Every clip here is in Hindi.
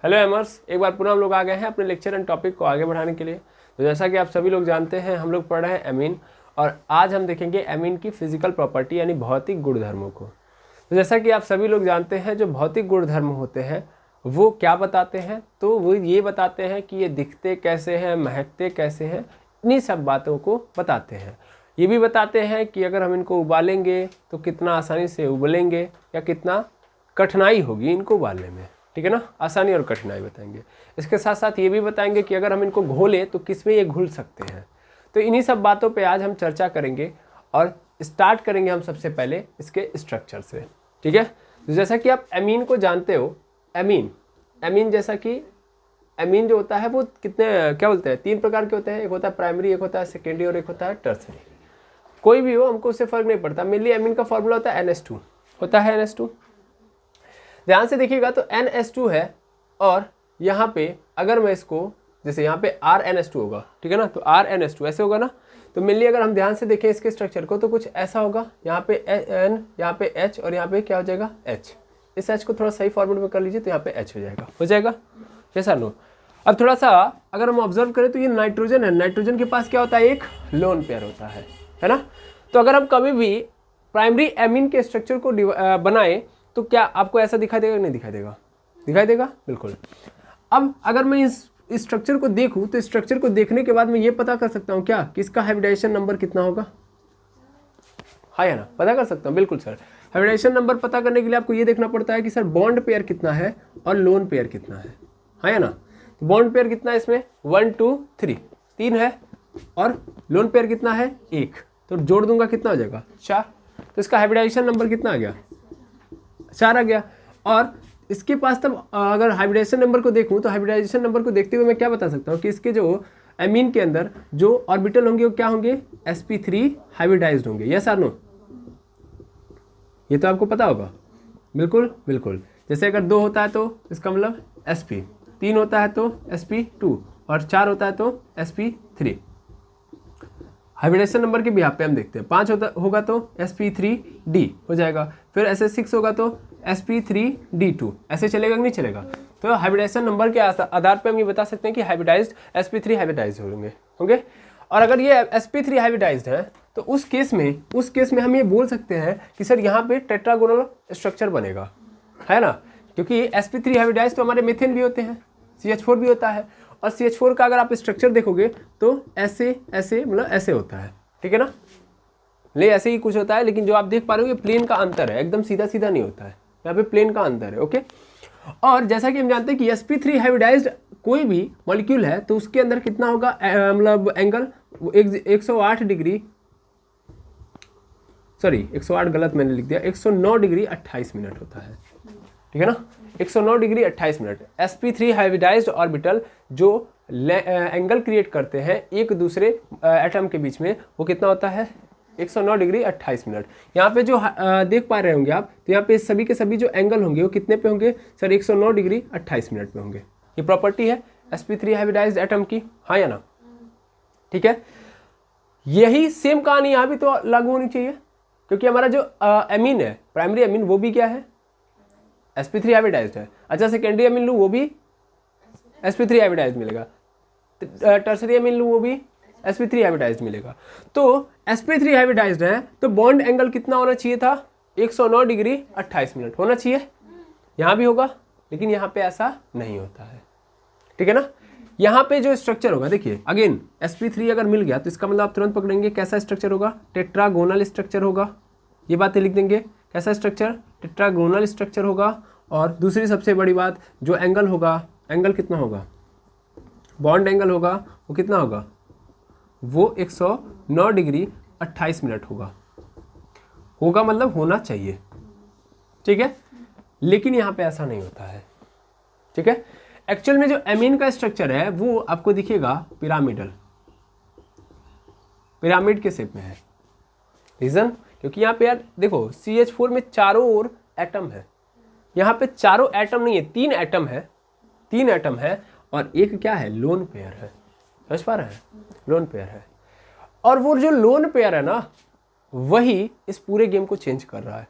हेलो एमर्स, एक बार पुनः हम लोग आ गए हैं अपने लेक्चर एंड टॉपिक को आगे बढ़ाने के लिए। तो जैसा कि आप सभी लोग जानते हैं, हम लोग पढ़ रहे हैं एमीन, और आज हम देखेंगे एमीन की फिजिकल प्रॉपर्टी यानी भौतिक गुणधर्मों को। तो जैसा कि आप सभी लोग जानते हैं, जो भौतिक गुणधर्म होते हैं वो क्या बताते हैं, तो वो ये बताते हैं कि ये दिखते कैसे हैं, महकते कैसे हैं, इन्हीं सब बातों को बताते हैं। ये भी बताते हैं कि अगर हम इनको उबालेंगे तो कितना आसानी से उबलेंगे या कितना कठिनाई होगी इनको उबालने में, ठीक है ना। आसानी और कठिनाई बताएंगे। इसके साथ साथ ये भी बताएंगे कि अगर हम इनको घोलें तो किसमें ये घुल सकते हैं। तो इन्हीं सब बातों पे आज हम चर्चा करेंगे और स्टार्ट करेंगे हम सबसे पहले इसके स्ट्रक्चर से, ठीक है। तो जैसा कि आप एमीन को जानते हो, एमीन जैसा कि एमीन जो होता है वो कितने क्या बोलते हैं, 3 प्रकार के होते हैं। एक होता है प्राइमरी, एक होता है सेकेंडरी और एक होता है टर्सरी। कोई भी हो, हमको उससे फर्क नहीं पड़ता। मेनली एमीन का फॉर्मूला होता है NH2 होता है, NH2। ध्यान से देखिएगा तो NH2 है, और यहाँ पे अगर मैं इसको, जैसे यहाँ पे RNH2 होगा, ठीक है ना, तो RNH2 ऐसे होगा ना। तो मेनली अगर हम ध्यान से देखें इसके स्ट्रक्चर को तो कुछ ऐसा होगा। यहाँ पे N, यहाँ पे H और यहाँ पे क्या हो जाएगा, H। इस H को थोड़ा सही फॉर्मेट में कर लीजिए तो यहाँ पे H हो जाएगा जैसा नो। अब थोड़ा सा अगर हम ऑब्जर्व करें तो ये नाइट्रोजन है। नाइट्रोजन के पास क्या होता है, एक लोन पेयर होता है ना। तो अगर हम कभी भी प्राइमरी एमीन के स्ट्रक्चर को बनाए तो क्या आपको ऐसा दिखाई देगा, नहीं दिखाई देगा? दिखाई देगा, बिल्कुल। अब अगर मैं इस स्ट्रक्चर को देखूं तो स्ट्रक्चर को देखने के बाद मैं ये पता कर सकता हूं क्या कि इसका हाइब्रिडाइजेशन नंबर कितना होगा, हाँ या ना, पता कर सकता हूं। बिल्कुल सर, हाइब्रिडाइजेशन नंबर पता करने के लिए आपको ये देखना पड़ता है कि सर बॉन्ड पेयर कितना है और लोन पेयर कितना है, हाँ या ना। तो बॉन्ड पेयर कितना है इसमें, 1 2 3, 3 है, और लोन पेयर कितना है, 1। तो जोड़ दूंगा कितना हो जाएगा, 4। तो इसका हाइब्रिडाइजेशन नंबर कितना आ गया, 4 आ गया। और इसके पास तब अगर हाइब्रिडाइजेशन नंबर को देखूं तो हाइब्रिडाइजेशन नंबर को देखते हुए मैं क्या बता सकता हूं कि इसके जो एमीन के अंदर जो ऑर्बिटल होंगे वो क्या होंगे, sp3 हाइब्रिडाइज्ड होंगे। यस और नो, ये तो आपको पता होगा। बिल्कुल बिल्कुल। जैसे अगर 2 होता है तो इसका मतलब sp, 3 होता है तो sp2 और 4 होता है तो sp3। हाइब्रिडाइजेशन नंबर के भी यहाँ पे हम देखते हैं, 5 होगा तो sp3d हो जाएगा, फिर ऐसे 6 होगा तो sp3d2, ऐसे चलेगा कि नहीं चलेगा। तो हाइब्रिडाइजेशन नंबर के आधार पे हम ये बता सकते हैं कि हाइब्रिडाइज्ड sp3 हाइब्रिडाइज्ड होंगे। और अगर ये sp3 हाइब्रिडाइज्ड है तो उस केस में हम ये बोल सकते हैं कि सर यहाँ पे टेट्रागोनल स्ट्रक्चर बनेगा, है ना। क्योंकि sp3 हाइब्रिडाइज्ड तो हमारे मीथेन भी होते हैं, CH4 भी होता है, और CH4 का अगर आप स्ट्रक्चर देखोगे तो ऐसे मतलब ऐसे होता है, ठीक है ना। ले ऐसे ही कुछ होता है, लेकिन जो आप देख पा रहे हो ये प्लेन का अंतर है, एकदम सीधा सीधा नहीं होता है, यहाँ पे प्लेन का अंतर है, ओके। और जैसा कि हम जानते हैं कि sp3 हाइब्रिडाइज्ड कोई भी मॉलिक्यूल है तो उसके अंदर कितना होगा, मतलब एंगल 108 डिग्री, सॉरी 108 गलत मैंने लिख दिया, 109 डिग्री 28 मिनट होता है, ठीक है ना। 109 degree 28 minute. sp3 hybridised orbital जो एंगल क्रिएट करते हैं एक दूसरे एटम के बीच में, वो कितना होता है, 109 डिग्री 28 मिनट। यहाँ पे जो देख पा रहे होंगे आप, तो यहाँ पे सभी के सभी जो एंगल होंगे वो कितने पे होंगे सर, 109 डिग्री 28 मिनट पे होंगे। ये प्रॉपर्टी है sp3 हाइब्रिडाइज्ड एटम की, हाँ या ना, ठीक है। यही सेम कहानी यहाँ भी तो लागू होनी चाहिए, क्योंकि हमारा जो एमीन है, प्राइमरी एमीन, वो भी क्या है, sp3 हाइब्रिडाइज्ड है। अच्छा, सेकेंडरी एमीन लूँ वो भी sp3 हाइब्रिडाइज्ड मिलेगा, टर्सरी एमीन लूँ वो भी sp3 हाइब्रिडाइज्ड मिलेगा। तो sp3 हाइब्रिडाइज्ड है तो बॉन्ड एंगल कितना होना चाहिए था, 109 डिग्री 28 मिनट होना चाहिए। यहाँ भी होगा, लेकिन यहाँ पे ऐसा नहीं होता है, ठीक है ना। यहाँ पे जो स्ट्रक्चर होगा, देखिए अगेन sp3 अगर मिल गया तो इसका मतलब आप तुरंत पकड़ेंगे कैसा स्ट्रक्चर होगा, टेट्रागोनल स्ट्रक्चर होगा। ये बातें लिख देंगे, कैसा स्ट्रक्चर, टेट्रागोनल स्ट्रक्चर होगा। और दूसरी सबसे बड़ी बात, जो एंगल होगा, एंगल कितना होगा, बॉन्ड एंगल होगा वो कितना होगा, वो 109 डिग्री 28 मिनट होगा मतलब होना चाहिए, ठीक है। लेकिन यहाँ पे ऐसा नहीं होता है, ठीक है। एक्चुअल में जो एमीन का स्ट्रक्चर है वो आपको दिखेगा पिरामिड के शेप में है। रीजन, क्योंकि यहाँ पे यार देखो CH4 में चारों ओर एटम है, यहाँ पे चारों एटम नहीं है, 3 एटम है, और एक क्या है, लोन पेयर है, समझ पा रहे हैं, लोन पेयर है। और वो जो लोन पेयर है ना, वही इस पूरे गेम को चेंज कर रहा है।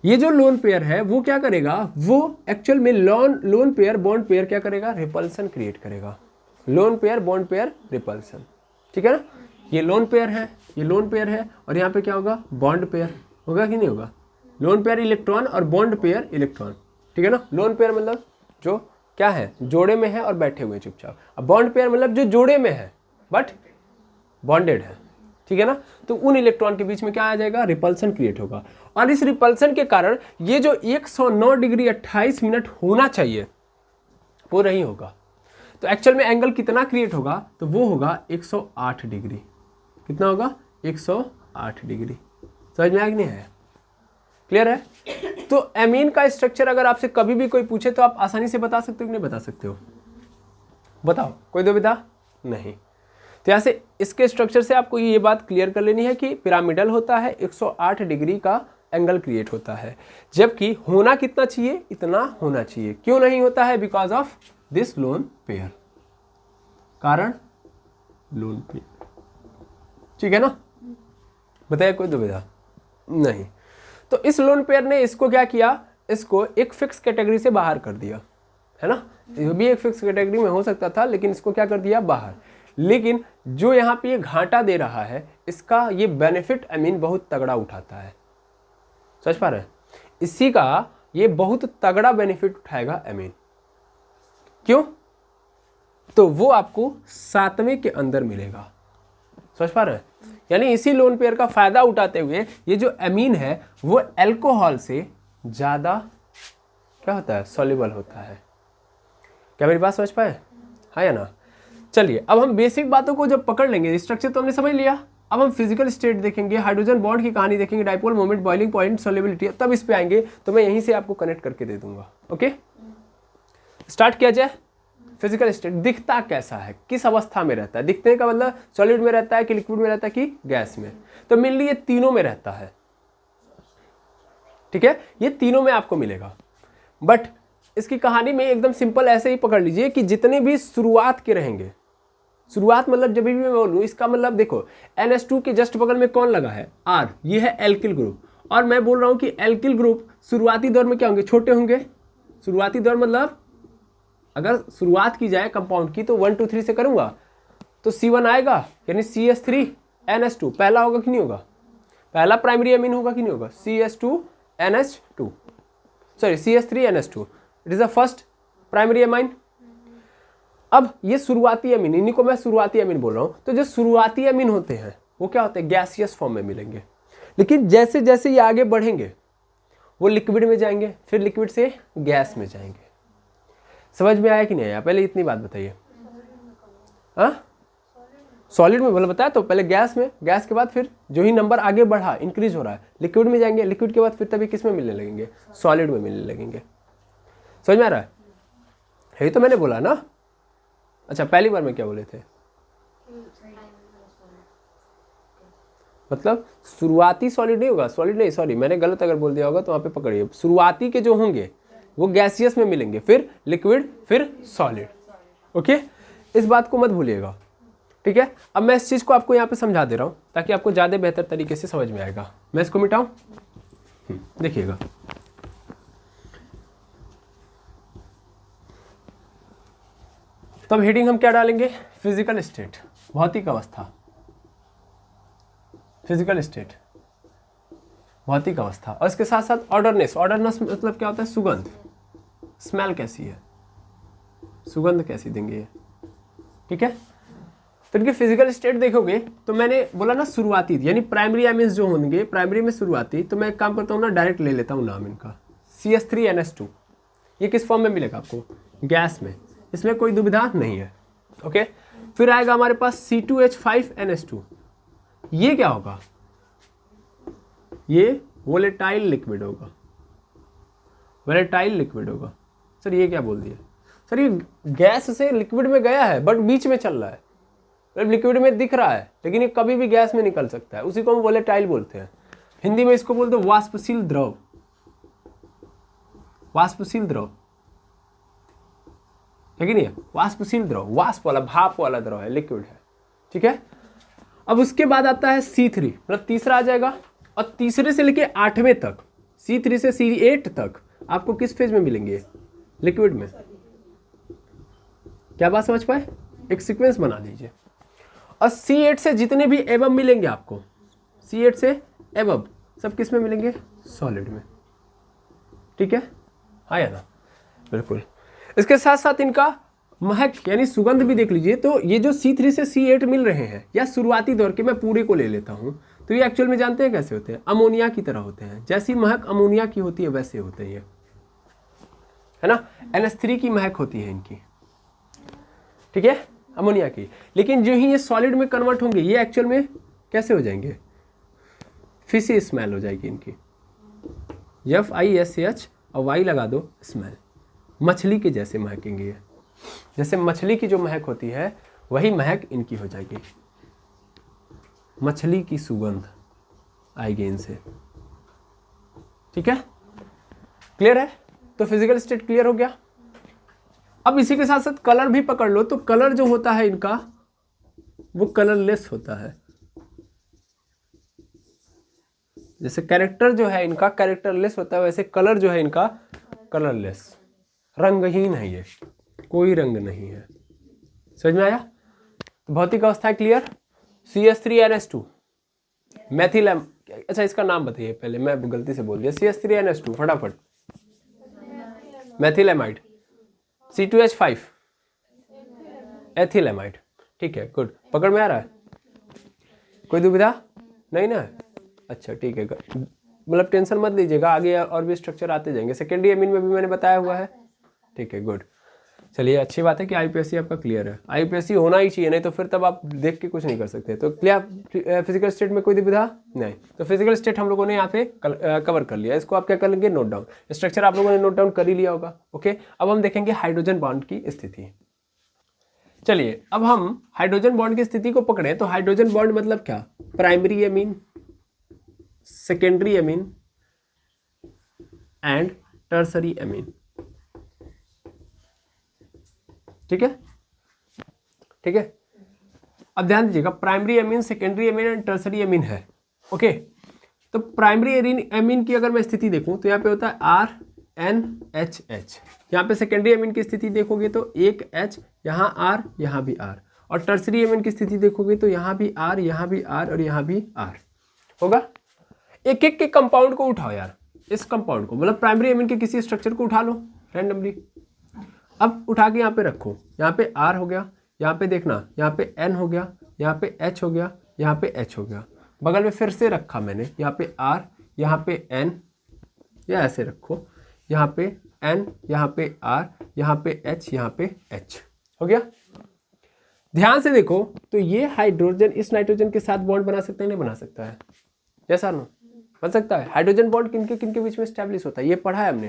ये जो लोन पेयर है वो क्या करेगा, वो एक्चुअल में लोन पेयर बॉन्ड पेयर क्या करेगा, रिपल्सन क्रिएट करेगा। Lone pair bond pair repulsion, ठीक है ना। ये लोन पेयर है, ये लोन पेयर है, और यहाँ पे क्या होगा, बॉन्ड पेयर होगा कि नहीं होगा। लोन पेयर इलेक्ट्रॉन और बॉन्ड पेयर इलेक्ट्रॉन, ठीक है ना। लोन पेयर मतलब जो क्या है, जोड़े में है और बैठे हुए चुपचाप। अब बॉन्ड पेयर मतलब जो जोड़े में है बट बॉन्डेड है, ठीक है ना। तो उन इलेक्ट्रॉन के बीच में क्या आ जाएगा, रिपल्सन क्रिएट होगा। और इस रिपल्सन के कारण ये जो 109 डिग्री 28 मिनट होना चाहिए वो नहीं होगा। तो एक्चुअल में एंगल कितना क्रिएट होगा, तो वो होगा 108 डिग्री। कितना होगा, 108 डिग्री। समझ में आया कि नहीं है, क्लियर है। तो एमीन का स्ट्रक्चर अगर आपसे कभी भी कोई पूछे तो आप आसानी से बता सकते हो कि नहीं बता सकते हो, बताओ, कोई दुविधा नहीं। तो यहाँ से इसके स्ट्रक्चर से आपको ये बात क्लियर कर लेनी है कि पिरामिडल होता है, 108 डिग्री का एंगल क्रिएट होता है, जबकि होना कितना चाहिए, इतना होना चाहिए। क्यों नहीं होता है, because of this lone pair, कारण लोन पेयर, ठीक है ना। बताइए कोई दुविधा नहीं। तो इस लोन पेयर ने इसको क्या किया, इसको एक फिक्स कैटेगरी से बाहर कर दिया, है ना। ये भी एक फिक्स कैटेगरी में हो सकता था, लेकिन इसको क्या कर दिया, बाहर। लेकिन जो यहाँ पे ये घाटा दे रहा है, इसका ये बेनिफिट एमीन बहुत तगड़ा उठाता है। समझ पा रहे हैं, इसी का ये बहुत तगड़ा बेनिफिट उठाएगा एमीन। क्यों, तो वो आपको 7वें के अंदर मिलेगा। समझ पा रहे हैं, यानी इसी लोन पेयर का फायदा उठाते हुए ये जो एमीन है वो अल्कोहल से ज्यादा क्या होता है, सॉल्युबल होता है। क्या मेरी बात समझ पाए, हाँ या ना। चलिए अब हम बेसिक बातों को जब पकड़ लेंगे, स्ट्रक्चर तो हमने समझ लिया, अब हम फिजिकल स्टेट देखेंगे, हाइड्रोजन बॉन्ड की कहानी देखेंगे, dipole moment, boiling point, solubility, तब इस पे आएंगे। तो मैं यहीं से आपको कनेक्ट करके दे दूंगा। ओके, स्टार्ट किया जाए। फिजिकल स्टेट दिखता कैसा है, किस अवस्था में रहता है, दिखने का मतलब सॉलिड में रहता है कि लिक्विड में रहता है कि गैस में। तो मेनली ये तीनों में रहता है, ठीक है, ये तीनों में आपको मिलेगा। बट इसकी कहानी में एकदम सिंपल ऐसे ही पकड़ लीजिए कि जितने भी शुरुआत के रहेंगे, शुरुआत मतलब जब भी मैं बोलूँ इसका मतलब देखो, NH2 के जस्ट बगल में कौन लगा है, R, ये है एल्किल ग्रुप। और मैं बोल रहा हूँ कि एल्किल ग्रुप शुरुआती दौर में क्या होंगे, छोटे होंगे। शुरुआती दौर मतलब अगर शुरुआत की जाए कंपाउंड की तो 1 2 3 से करूंगा तो C1 आएगा, यानी CH3 NH2 पहला होगा कि नहीं होगा, पहला प्राइमरी अमीन होगा कि नहीं होगा, CH2 sorry CH3 NH2, it is the first primary amine. अब ये शुरुआती अमीन, इन्हीं को मैं शुरुआती अमीन बोल रहा हूं। तो जो शुरुआती अमीन होते हैं वो क्या होते हैं, गैसियस फॉर्म में मिलेंगे। लेकिन जैसे जैसे ये आगे बढ़ेंगे वो लिक्विड में जाएंगे, फिर लिक्विड से गैस में जाएंगे। समझ में आया कि नहीं आया, पहले इतनी बात बताइए। हाँ, सॉलिड में बोला बताया, तो पहले गैस में, गैस के बाद फिर जो ही नंबर आगे बढ़ा, इंक्रीज हो रहा है, लिक्विड में जाएंगे, लिक्विड के बाद फिर तभी किस में मिलने लगेंगे, सॉलिड में मिलने लगेंगे। समझ में आ रहा है, यही तो मैंने बोला ना। अच्छा, पहली बार में क्या बोले थे, मतलब शुरुआती सॉलिड नहीं होगा, सॉलिड नहीं, सॉरी मैंने गलत अगर बोल दिया होगा तो वहाँ पे पकड़िए। शुरुआती के जो होंगे वो गैसियस में मिलेंगे, फिर लिक्विड, फिर सॉलिड। ओके, इस बात को मत भूलिएगा, ठीक है। अब मैं इस चीज़ को आपको यहाँ पे समझा दे रहा हूँ ताकि आपको ज़्यादा बेहतर तरीके से समझ में आएगा। मैं इसको मिटाऊँ, देखिएगा। तब हेडिंग हम क्या डालेंगे, फिजिकल स्टेट, भौतिक अवस्था। फिजिकल स्टेट, भौतिक अवस्था, और इसके साथ साथ ऑर्डरनेस। ऑर्डरनेस मतलब क्या होता है, सुगंध, स्मेल कैसी है, सुगंध कैसी देंगे ये, ठीक है। तो इनकी फिजिकल स्टेट देखोगे तो मैंने बोला ना शुरुआती, यानी प्राइमरी अमीन्स जो होंगे, प्राइमरी में शुरुआती। तो मैं एक काम करता हूँ ना, डायरेक्ट ले लेता हूँ नाम इनका, CH3 NH2। ये किस फॉर्म में मिलेगा आपको, गैस में, इसमें कोई दुविधा नहीं है। ओके, फिर आएगा हमारे पास C2H5 NH2। ये क्या होगा, ये वोलेटाइल लिक्विड होगा, वोलेटाइल लिक्विड होगा। सर ये क्या बोल दिया, सर ये गैस से लिक्विड में गया है बट बीच में चल रहा है, मतलब लिक्विड में दिख रहा है लेकिन ये कभी भी गैस में निकल सकता है, उसी को हम वोलेटाइल बोलते हैं। हिंदी में इसको बोलते हैं वाष्पशील द्रव, वाष्पशील द्रव है कि नहीं है, वाष्पशील द्रव, वाष्प वाला, भाप वाला द्रव है, लिक्विड है, ठीक है। अब उसके बाद आता है C3, मतलब तीसरा आ जाएगा, और तीसरे से लेके 8वें तक C3 से C8 तक आपको किस फेज में मिलेंगे? लिक्विड में। क्या बात समझ पाए? एक सीक्वेंस बना दीजिए। और C8 से जितने भी एबव मिलेंगे आपको, C8 से एबव सब किस में मिलेंगे? सॉलिड में। ठीक है, हाँ या ना? बिल्कुल। इसके साथ साथ इनका महक यानी सुगंध भी देख लीजिए। तो ये जो C3 से C8 मिल रहे हैं, या शुरुआती दौर के, मैं पूरे को ले लेता हूँ, तो ये एक्चुअल में जानते हैं कैसे होते हैं? अमोनिया की तरह होते हैं। जैसी महक अमोनिया की होती है वैसे होते हैं ये, है ना? NH3 की महक होती है इनकी, ठीक है, अमोनिया की। लेकिन जो ही ये सॉलिड में कन्वर्ट होंगे, ये एक्चुअल में कैसे हो जाएंगे? फिशी स्मेल हो जाएगी इनकी। FISH और Y लगा दो, स्मेल। मछली के जैसे महकेंगे ये। जैसे मछली की जो महक होती है वही महक इनकी हो जाएगी। मछली की सुगंध आएगी इनसे। ठीक है, क्लियर है? तो फिजिकल स्टेट क्लियर हो गया। अब इसी के साथ साथ कलर भी पकड़ लो। तो कलर जो होता है इनका वो कलरलेस होता है। जैसे कैरेक्टर जो है इनका कैरेक्टरलेस होता है, वैसे कलर जो है इनका कलरलेस, रंगहीन है ये, कोई रंग नहीं है। समझ में आया? तो भौतिक अवस्था क्लियर। CH3NH2 मैथिल, अच्छा इसका नाम बताइए पहले, मैं गलती से बोल दिया। CH3NH2 फटाफट। मैथिलेमाइड। C2H5 एथिलेमाइड। ठीक है, गुड। पकड़ में आ रहा है? कोई दुविधा नहीं ना? अच्छा ठीक है, मतलब टेंशन मत लीजिएगा, आगे और भी स्ट्रक्चर आते जाएंगे। सेकेंडरी एमीन में भी मैंने बताया हुआ है। ठीक है, गुड। चलिए, अच्छी बात है कि IUPAC आपका क्लियर है। IUPAC होना ही चाहिए, नहीं तो फिर तब आप देख के कुछ नहीं कर सकते। तो क्लियर, फिजिकल स्टेट में कोई दुविधा नहीं। तो फिजिकल स्टेट हम लोगों ने यहाँ पे कवर कर लिया। इसको आप क्या कर लेंगे? Note down. स्ट्रक्चर आप लोगों ने नोट डाउन कर ही लिया होगा। ओके, अब हम देखेंगे हाइड्रोजन बॉन्ड की स्थिति। चलिए, अब हम हाइड्रोजन बॉन्ड की स्थिति को पकड़े। तो हाइड्रोजन बॉन्ड मतलब क्या? Primary amine, secondary amine and tertiary amine. ठीक है, ठीक है। अब ध्यान दीजिएगा, primary amine, secondary amine and tertiary amine है। ओके, तो प्राइमरी एमीन की अगर मैं स्थिति देखूं तो यहाँ पे होता है RNHH। यहाँ पे सेकेंडरी एमीन की स्थिति देखोगे तो एक H, यहाँ R, यहाँ भी R। और टर्सरी एमीन की स्थिति देखोगे तो यहाँ भी R, यहाँ भी R और यहाँ भी R होगा। एक एक के कंपाउंड को उठाओ यार, इस कंपाउंड को, मतलब प्राइमरी एमीन के किसी स्ट्रक्चर को उठा लो रैंडमली। अब उठा के यहाँ पे रखो। यहाँ पे R हो गया, यहाँ पे देखना, यहाँ पे N हो गया, यहाँ पे H हो गया, यहाँ पे H हो गया। बगल में फिर से रखा मैंने, यहाँ पे R, यहाँ पे N, या ऐसे रखो, यहाँ पे N, यहाँ पे R, यहाँ पे H, यहाँ पे H हो गया। ध्यान से देखो, तो ये हाइड्रोजन इस नाइट्रोजन के साथ बॉन्ड बना सकता है? नहीं बना सकता है? जैसा ना बन सकता है। हाइड्रोजन बॉन्ड किनके किनके बीच में स्टैब्लिश होता है? ये पढ़ा है हमने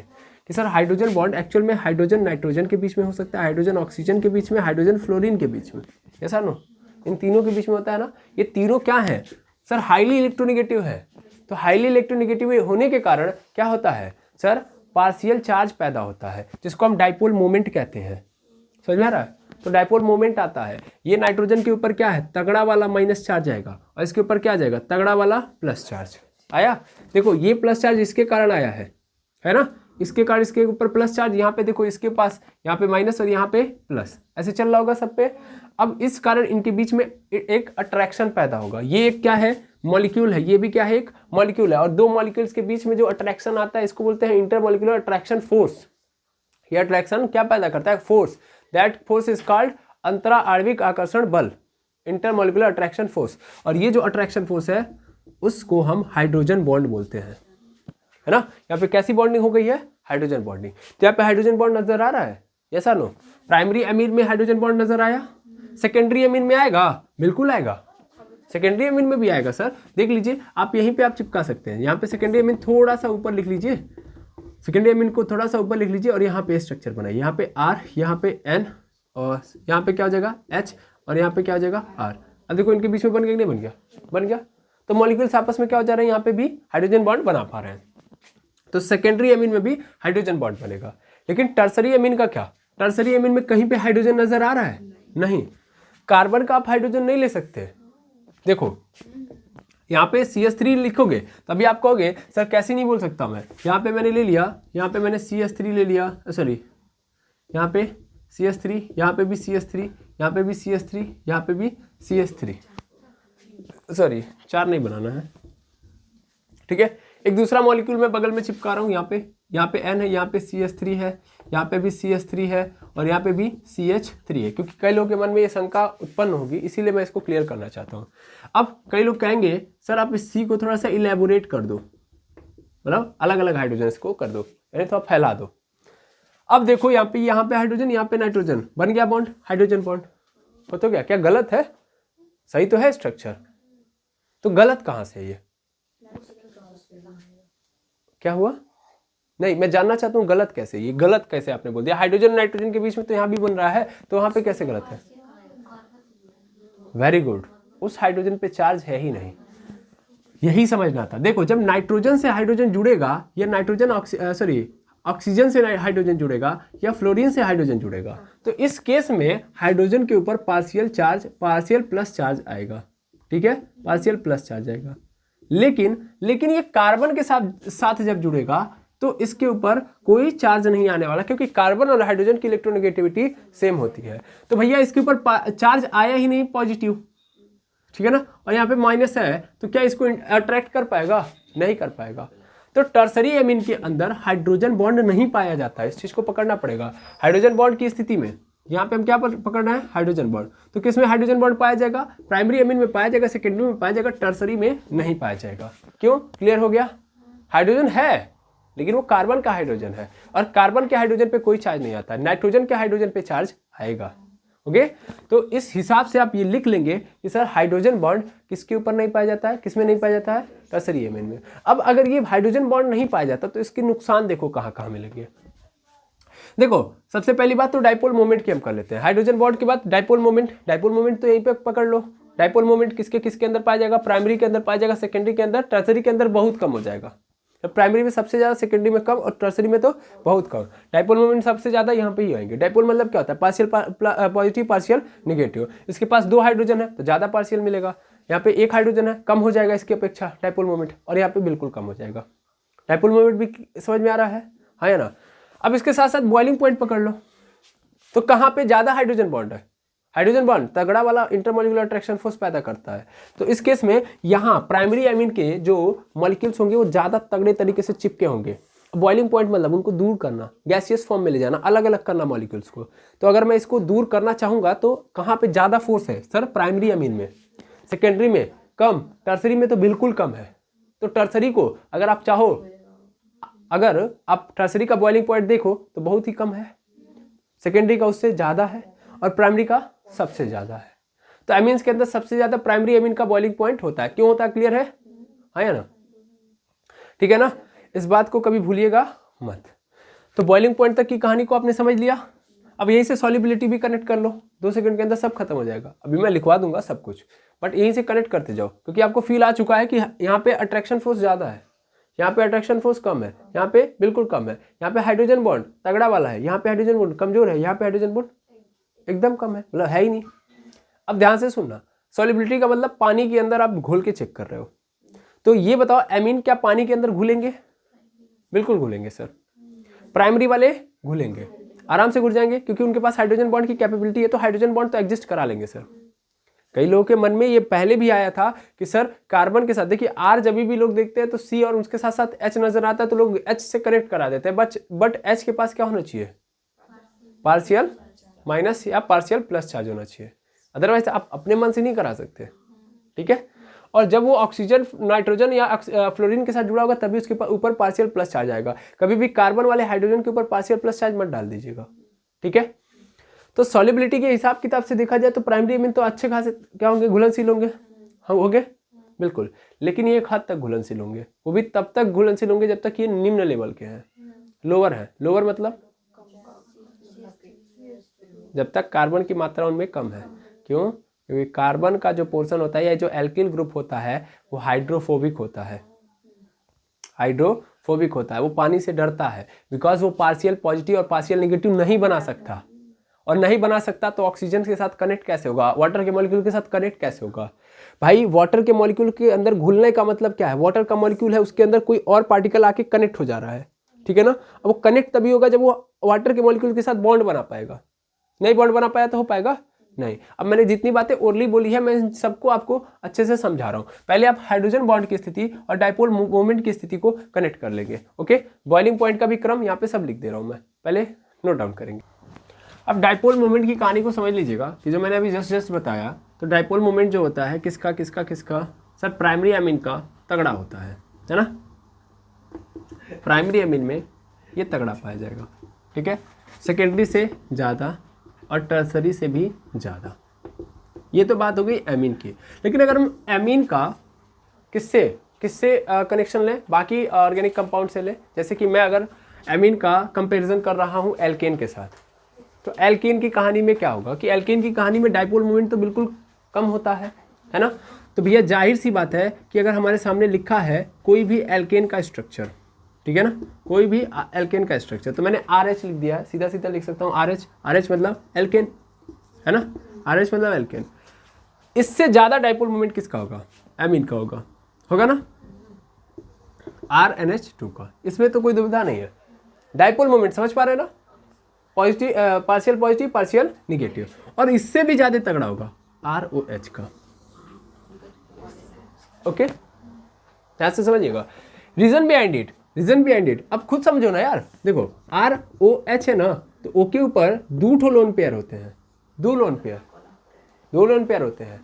कि सर हाइड्रोजन बॉन्ड एक्चुअल में हाइड्रोजन नाइट्रोजन के बीच में हो सकता है, हाइड्रोजन ऑक्सीजन के बीच में, हाइड्रोजन फ्लोरीन के बीच में। ऐसा नो, इन तीनों के बीच में होता है ना। ये तीनों क्या है सर? हाईली इलेक्ट्रोनेगेटिव है। तो हाईली इलेक्ट्रोनेगेटिव होने के कारण क्या होता है सर? पार्शियल चार्ज पैदा होता है, जिसको हम डाइपोल मोमेंट कहते हैं। समझ में आ रहा है? तो डाइपोल मोमेंट आता है। ये नाइट्रोजन के ऊपर क्या है? तगड़ा वाला माइनस चार्ज आएगा, और इसके ऊपर क्या जाएगा? तगड़ा वाला प्लस चार्ज आया। देखो, ये प्लस चार्ज इसके कारण आया है ना? इसके कारण इसके ऊपर प्लस चार्ज, यहाँ पे देखो इसके पास, यहाँ पे माइनस और यहाँ पे प्लस, ऐसे चल रहा होगा सब पे। अब इस कारण इनके बीच में एक अट्रैक्शन पैदा होगा। ये एक क्या है? मॉलिक्यूल है। ये भी क्या है? एक मॉलिक्यूल है। और दो मॉलिक्यूल्स के बीच में जो अट्रैक्शन आता है, इसको बोलते हैं इंटरमॉलिक्यूलर अट्रैक्शन फोर्स। ये अट्रैक्शन क्या पैदा करता है? Force. That force is called अंतरा आणविक आकर्षण बल, इंटरमॉलिक्यूलर अट्रैक्शन फोर्स। और ये जो अट्रैक्शन फोर्स है उसको हम हाइड्रोजन बॉन्ड बोलते हैं, है ना? यहाँ पे कैसी बॉन्डिंग हो गई है? Hydrogen bonding. तो यहाँ पे हाइड्रोजन बॉन्ड नजर आ रहा है? ऐसा नो, प्राइमरी एमीन में हाइड्रोजन बॉन्ड नजर आया, सेकेंडरी एमीन में आएगा? बिल्कुल आएगा, सेकेंडरी एमीन में भी आएगा सर। देख लीजिए, आप यहीं पे आप चिपका सकते हैं। यहाँ पे सेकेंडरी एमीन थोड़ा सा ऊपर लिख लीजिए, सेकेंडरी एमीन को थोड़ा सा ऊपर लिख लीजिए, और यहाँ पे स्ट्रक्चर बनाइए। यहाँ पे R, यहाँ पे N, और यहाँ पे क्या हो जाएगा? H, और यहाँ पे क्या हो जाएगा? R। अब देखो इनके बीच में बन गया कि नहीं बन गया? बन गया। तो मॉलिक्यूल्स आपस में क्या हो जा रहे हैं? यहाँ पे भी हाइड्रोजन बॉन्ड बना पा रहे हैं। तो सेकेंडरी एमीन में भी हाइड्रोजन बॉन्ड बनेगा। लेकिन टर्सरी एमीन का क्या? टर्सरी एमीन में कहीं पे हाइड्रोजन नजर आ रहा है? नहीं। कार्बन का आप हाइड्रोजन नहीं ले सकते। देखो यहाँ पे CH3 लिखोगे तभी आप कहोगे सर कैसे नहीं बोल सकता मैं। यहाँ पे मैंने ले लिया, यहाँ पे मैंने CH3 ले लिया, सॉरी यहाँ पे CH3, यहाँ पे भी CH3, यहाँ पे भी CH3, यहाँ पे भी CH3, सॉरी 4 नहीं बनाना है, ठीक है। एक दूसरा मॉलिक्यूल मैं बगल में चिपका रहा हूँ, यहाँ पे N है, यहाँ पे CH3 है, यहाँ पे भी CH3 है और यहाँ पे भी CH3 है, क्योंकि कई लोगों के मन में ये शंका उत्पन्न होगी, इसीलिए मैं इसको क्लियर करना चाहता हूँ। अब कई लोग कहेंगे सर आप इस C को थोड़ा सा इलेबोरेट कर दो, मतलब अलग अलग हाइड्रोजन को कर दो, यानी थोड़ा फैला दो। अब देखो यहाँ पे हाइड्रोजन, यहाँ पे नाइट्रोजन, बन गया बॉन्ड, हाइड्रोजन बॉन्ड। हो तो क्या गलत है? सही तो है स्ट्रक्चर, तो गलत कहाँ से है ये? क्या हुआ? नहीं, मैं जानना चाहता हूँ गलत कैसे, ये गलत कैसे आपने बोल दिया? हाइड्रोजन नाइट्रोजन के बीच में तो यहाँ भी बन रहा है, तो वहाँ पे कैसे गलत है? वेरी गुड, उस हाइड्रोजन पे चार्ज है ही नहीं, यही समझना था। देखो जब नाइट्रोजन से हाइड्रोजन जुड़ेगा या नाइट्रोजन ऑक्सीजन से हाइड्रोजन जुड़ेगा या फ्लोरीन से हाइड्रोजन जुड़ेगा, तो इस केस में हाइड्रोजन के ऊपर पार्शियल प्लस चार्ज आएगा, ठीक है, पार्शियल प्लस चार्ज आएगा। लेकिन ये कार्बन के साथ जब जुड़ेगा तो इसके ऊपर कोई चार्ज नहीं आने वाला, क्योंकि कार्बन और हाइड्रोजन की इलेक्ट्रोनेगेटिविटी सेम होती है। तो भैया इसके ऊपर चार्ज आया ही नहीं पॉजिटिव, ठीक है ना, और यहाँ पे माइनस है, तो क्या इसको अट्रैक्ट कर पाएगा? नहीं कर पाएगा। तो टर्सरी एमीन के अंदर हाइड्रोजन बॉन्ड नहीं पाया जाता है, इस चीज को पकड़ना पड़ेगा। हाइड्रोजन बॉन्ड की स्थिति में यहाँ पे हम क्या पकड़ना है? Hydrogen bond. तो किस में हाइड्रोजन बॉन्ड पाया जाएगा? प्राइमरी एमीन में पाया जाएगा, सेकेंडरी में पाया जाएगा, टर्सरी में नहीं पाया जाएगा। क्यों? क्लियर हो गया? हाइड्रोजन है लेकिन वो कार्बन का हाइड्रोजन है, और कार्बन के हाइड्रोजन पे कोई चार्ज नहीं आता, नाइट्रोजन के हाइड्रोजन पे चार्ज आएगा। ओके, तो इस हिसाब से आप ये लिख लेंगे कि सर हाइड्रोजन बॉन्ड किसके ऊपर नहीं पाया जाता है, किसमें नहीं पाया जाता है? टर्सरी एमीन में। अब अगर ये हाइड्रोजन बॉन्ड नहीं पाया जाता तो इसके नुकसान देखो कहाँ कहाँ मिलेंगे। देखो सबसे पहली बात तो डाइपोल मोमेंट की हम कर लेते हैं। हाइड्रोजन बॉन्ड के बाद डाइपोल मोमेंट तो यहीं पे पकड़ लो। डाइपोल मोमेंट किसके अंदर पाया जाएगा? प्राइमरी के अंदर पाया जाएगा, सेकेंडरी के अंदर, टर्सरी के अंदर बहुत कम हो जाएगा। प्राइमरी में सबसे ज्यादा, सेकेंडरी में कम और टर्सरी में तो बहुत कम। डाइपोल मोमेंट सबसे ज्यादा यहाँ पे ही आएंगे। डाइपोल मतलब क्या होता है? Partial positive, partial negative. इसके पास 2 हाइड्रोजन है तो ज्यादा पार्शियल मिलेगा, यहाँ पे 1 हाइड्रोजन है, कम हो जाएगा इसकी अपेक्षा डाइपोल मोमेंट, और यहाँ पे बिल्कुल कम हो जाएगा। डाइपोल मोमेंट भी समझ में आ रहा है? हाँ या ना? अब इसके साथ साथ बॉइलिंग पॉइंट पकड़ लो, तो कहाँ पे ज्यादा हाइड्रोजन बॉन्ड है? हाइड्रोजन बॉन्ड तगड़ा वाला इंटरमॉलिक्यूलर अट्रैक्शन फोर्स पैदा करता है, तो इस केस में यहाँ प्राइमरी एमीन के जो मॉलिक्यूल्स होंगे वो ज्यादा तगड़े तरीके से चिपके होंगे। बॉइलिंग पॉइंट मतलब उनको दूर करना, गैसियस फॉर्म में ले जाना, अलग अलग करना मॉलिक्यूल्स को। तो अगर मैं इसको दूर करना चाहूंगा तो कहाँ पे ज्यादा फोर्स है? सर प्राइमरी एमीन में, सेकेंडरी में कम, टर्सरी में तो बिल्कुल कम है। तो टर्सरी को अगर आप चाहो, अगर आप टर्सरी का बॉइलिंग पॉइंट देखो तो बहुत ही कम है, सेकेंडरी का उससे ज्यादा है, और प्राइमरी का सबसे ज्यादा है। तो एमीन्स के अंदर सबसे ज्यादा प्राइमरी एमीन का बॉइलिंग पॉइंट होता है। क्यों होता है? क्लियर है? हाँ या ना? ठीक है ना? इस बात को कभी भूलिएगा मत। तो बॉइलिंग पॉइंट तक की कहानी को आपने समझ लिया। अब यहीं से सॉल्युबिलिटी भी कनेक्ट कर लो, 2 सेकंड के अंदर सब खत्म हो जाएगा। अभी मैं लिखवा दूंगा सब कुछ, बट यहीं से कनेक्ट करते जाओ, क्योंकि आपको फील आ चुका है कि यहाँ पे अट्रैक्शन फोर्स ज्यादा है, यहाँ पे अट्रैक्शन फोर्स कम है, यहाँ पे बिल्कुल कम है। यहाँ पे हाइड्रोजन बॉन्ड तगड़ा वाला है, यहाँ पे हाइड्रोजन बॉन्ड कमजोर है, यहाँ पे हाइड्रोजन बॉन्ड एकदम कम है, मतलब है ही नहीं। अब ध्यान से सुनना, सॉल्युबिलिटी का मतलब पानी के अंदर आप घोल के चेक कर रहे हो। तो ये बताओ एमीन क्या पानी के अंदर घुलेंगे? बिल्कुल घुलेंगे सर। प्राइमरी वाले घुलेंगे, आराम से घुल जाएंगे, क्योंकि उनके पास हाइड्रोजन बॉन्ड की कैपेबिलिटी है, तो हाइड्रोजन बॉन्ड तो एग्जिस्ट करा लेंगे सर। कई लोगों के मन में ये पहले भी आया था कि सर कार्बन के साथ, देखिए आर जब भी लोग देखते हैं तो सी और उसके साथ साथ एच नजर आता है तो लोग एच से कनेक्ट करा देते हैं, बट एच के पास क्या होना चाहिए? पार्शियल माइनस या पार्शियल प्लस चार्ज होना चाहिए, अदरवाइज आप अपने मन से नहीं करा सकते। ठीक है? और जब वो ऑक्सीजन, नाइट्रोजन या फ्लोरीन के साथ जुड़ा होगा तभी उसके ऊपर पार्शियल प्लस चार्ज आएगा। कभी भी कार्बन वाले हाइड्रोजन के ऊपर पार्शियल प्लस चार्ज मत डाल दीजिएगा। ठीक है? तो सॉल्युबिलिटी के हिसाब किताब से देखा जाए तो प्राइमरी एमीन तो अच्छे खासे क्या होंगे? घुलनशील होंगे। हाँ होंगे बिल्कुल, लेकिन ये एक हद तक घुलनशील होंगे, वो भी तब तक घुलनशील होंगे जब तक ये निम्न लेवल के हैं, लोअर है। लोअर मतलब जब तक कार्बन की मात्रा उनमें कम है। क्यों? क्योंकि कार्बन का जो पोर्शन होता है या जो एल्किल ग्रुप होता है वो हाइड्रोफोबिक होता है, हाइड्रोफोबिक होता है, वो पानी से डरता है, बिकॉज वो पार्शियल पॉजिटिव और पार्शियल नेगेटिव नहीं बना सकता, और नहीं बना सकता तो ऑक्सीजन के साथ कनेक्ट कैसे होगा, वाटर के मॉलिक्यूल के साथ कनेक्ट कैसे होगा? भाई वाटर के मॉलिक्यूल के अंदर घुलने का मतलब क्या है? वाटर का मॉलिक्यूल है, उसके अंदर कोई और पार्टिकल आके कनेक्ट हो जा रहा है, ठीक है ना। अब वो कनेक्ट तभी होगा जब वो वाटर के मॉलिक्यूल के साथ बॉन्ड बना पाएगा। नहीं बॉन्ड बना पाया तो हो पाएगा नहीं। अब मैंने जितनी बातें ओरली बोली है मैं सबको आपको अच्छे से समझा रहा हूँ। पहले आप हाइड्रोजन बॉन्ड की स्थिति और डाइपोल मोमेंट की स्थिति को कनेक्ट कर लेंगे। ओके, बॉइलिंग पॉइंट का भी क्रम यहाँ पे सब लिख दे रहा हूँ मैं, पहले नोट डाउन करेंगे। अब डाइपोल मोमेंट की कहानी को समझ लीजिएगा कि जो मैंने अभी जस्ट बताया, तो डाइपोल मोमेंट जो होता है किसका किसका किसका सर, प्राइमरी एमीन का तगड़ा होता है ना। प्राइमरी एमीन में ये तगड़ा पाया जाएगा, ठीक है, सेकेंडरी से ज़्यादा और टर्सरी से भी ज़्यादा। ये तो बात हो गई एमीन की। लेकिन अगर हम एमीन का किससे कनेक्शन लें, बाकी ऑर्गेनिक कंपाउंड से लें, जैसे कि मैं अगर एमीन का कंपैरिजन कर रहा हूँ एल्केन के साथ, तो एल्केन की कहानी में क्या होगा कि एल्केन की कहानी में डाइपोल मोमेंट तो बिल्कुल कम होता है ना। तो भैया जाहिर सी बात है कि अगर हमारे सामने लिखा है कोई भी एल्केन का स्ट्रक्चर, ठीक है ना, कोई भी एल्केन का स्ट्रक्चर, तो मैंने RH लिख दिया है, सीधा सीधा लिख सकता हूँ RH मतलब एल्केन, है ना, RH मतलब एल्केन। इससे ज़्यादा डाइपोल मोमेंट किसका होगा? एमीन का होगा ना, RNH2 का। इसमें तो कोई दुविधा नहीं है। डाइपोल मोमेंट समझ पा रहे हैं ना, पॉजिटिव पार्शियल निगेटिव, और इससे भी ज़्यादा तगड़ा होगा ROH का। ओके, ध्यान से समझिएगा। रीजन बिहाइंड इट अब खुद समझो ना यार। देखो ROH है ना, तो O के ऊपर 2 लोन पेयर होते हैं, 2 लोन पेयर होते हैं,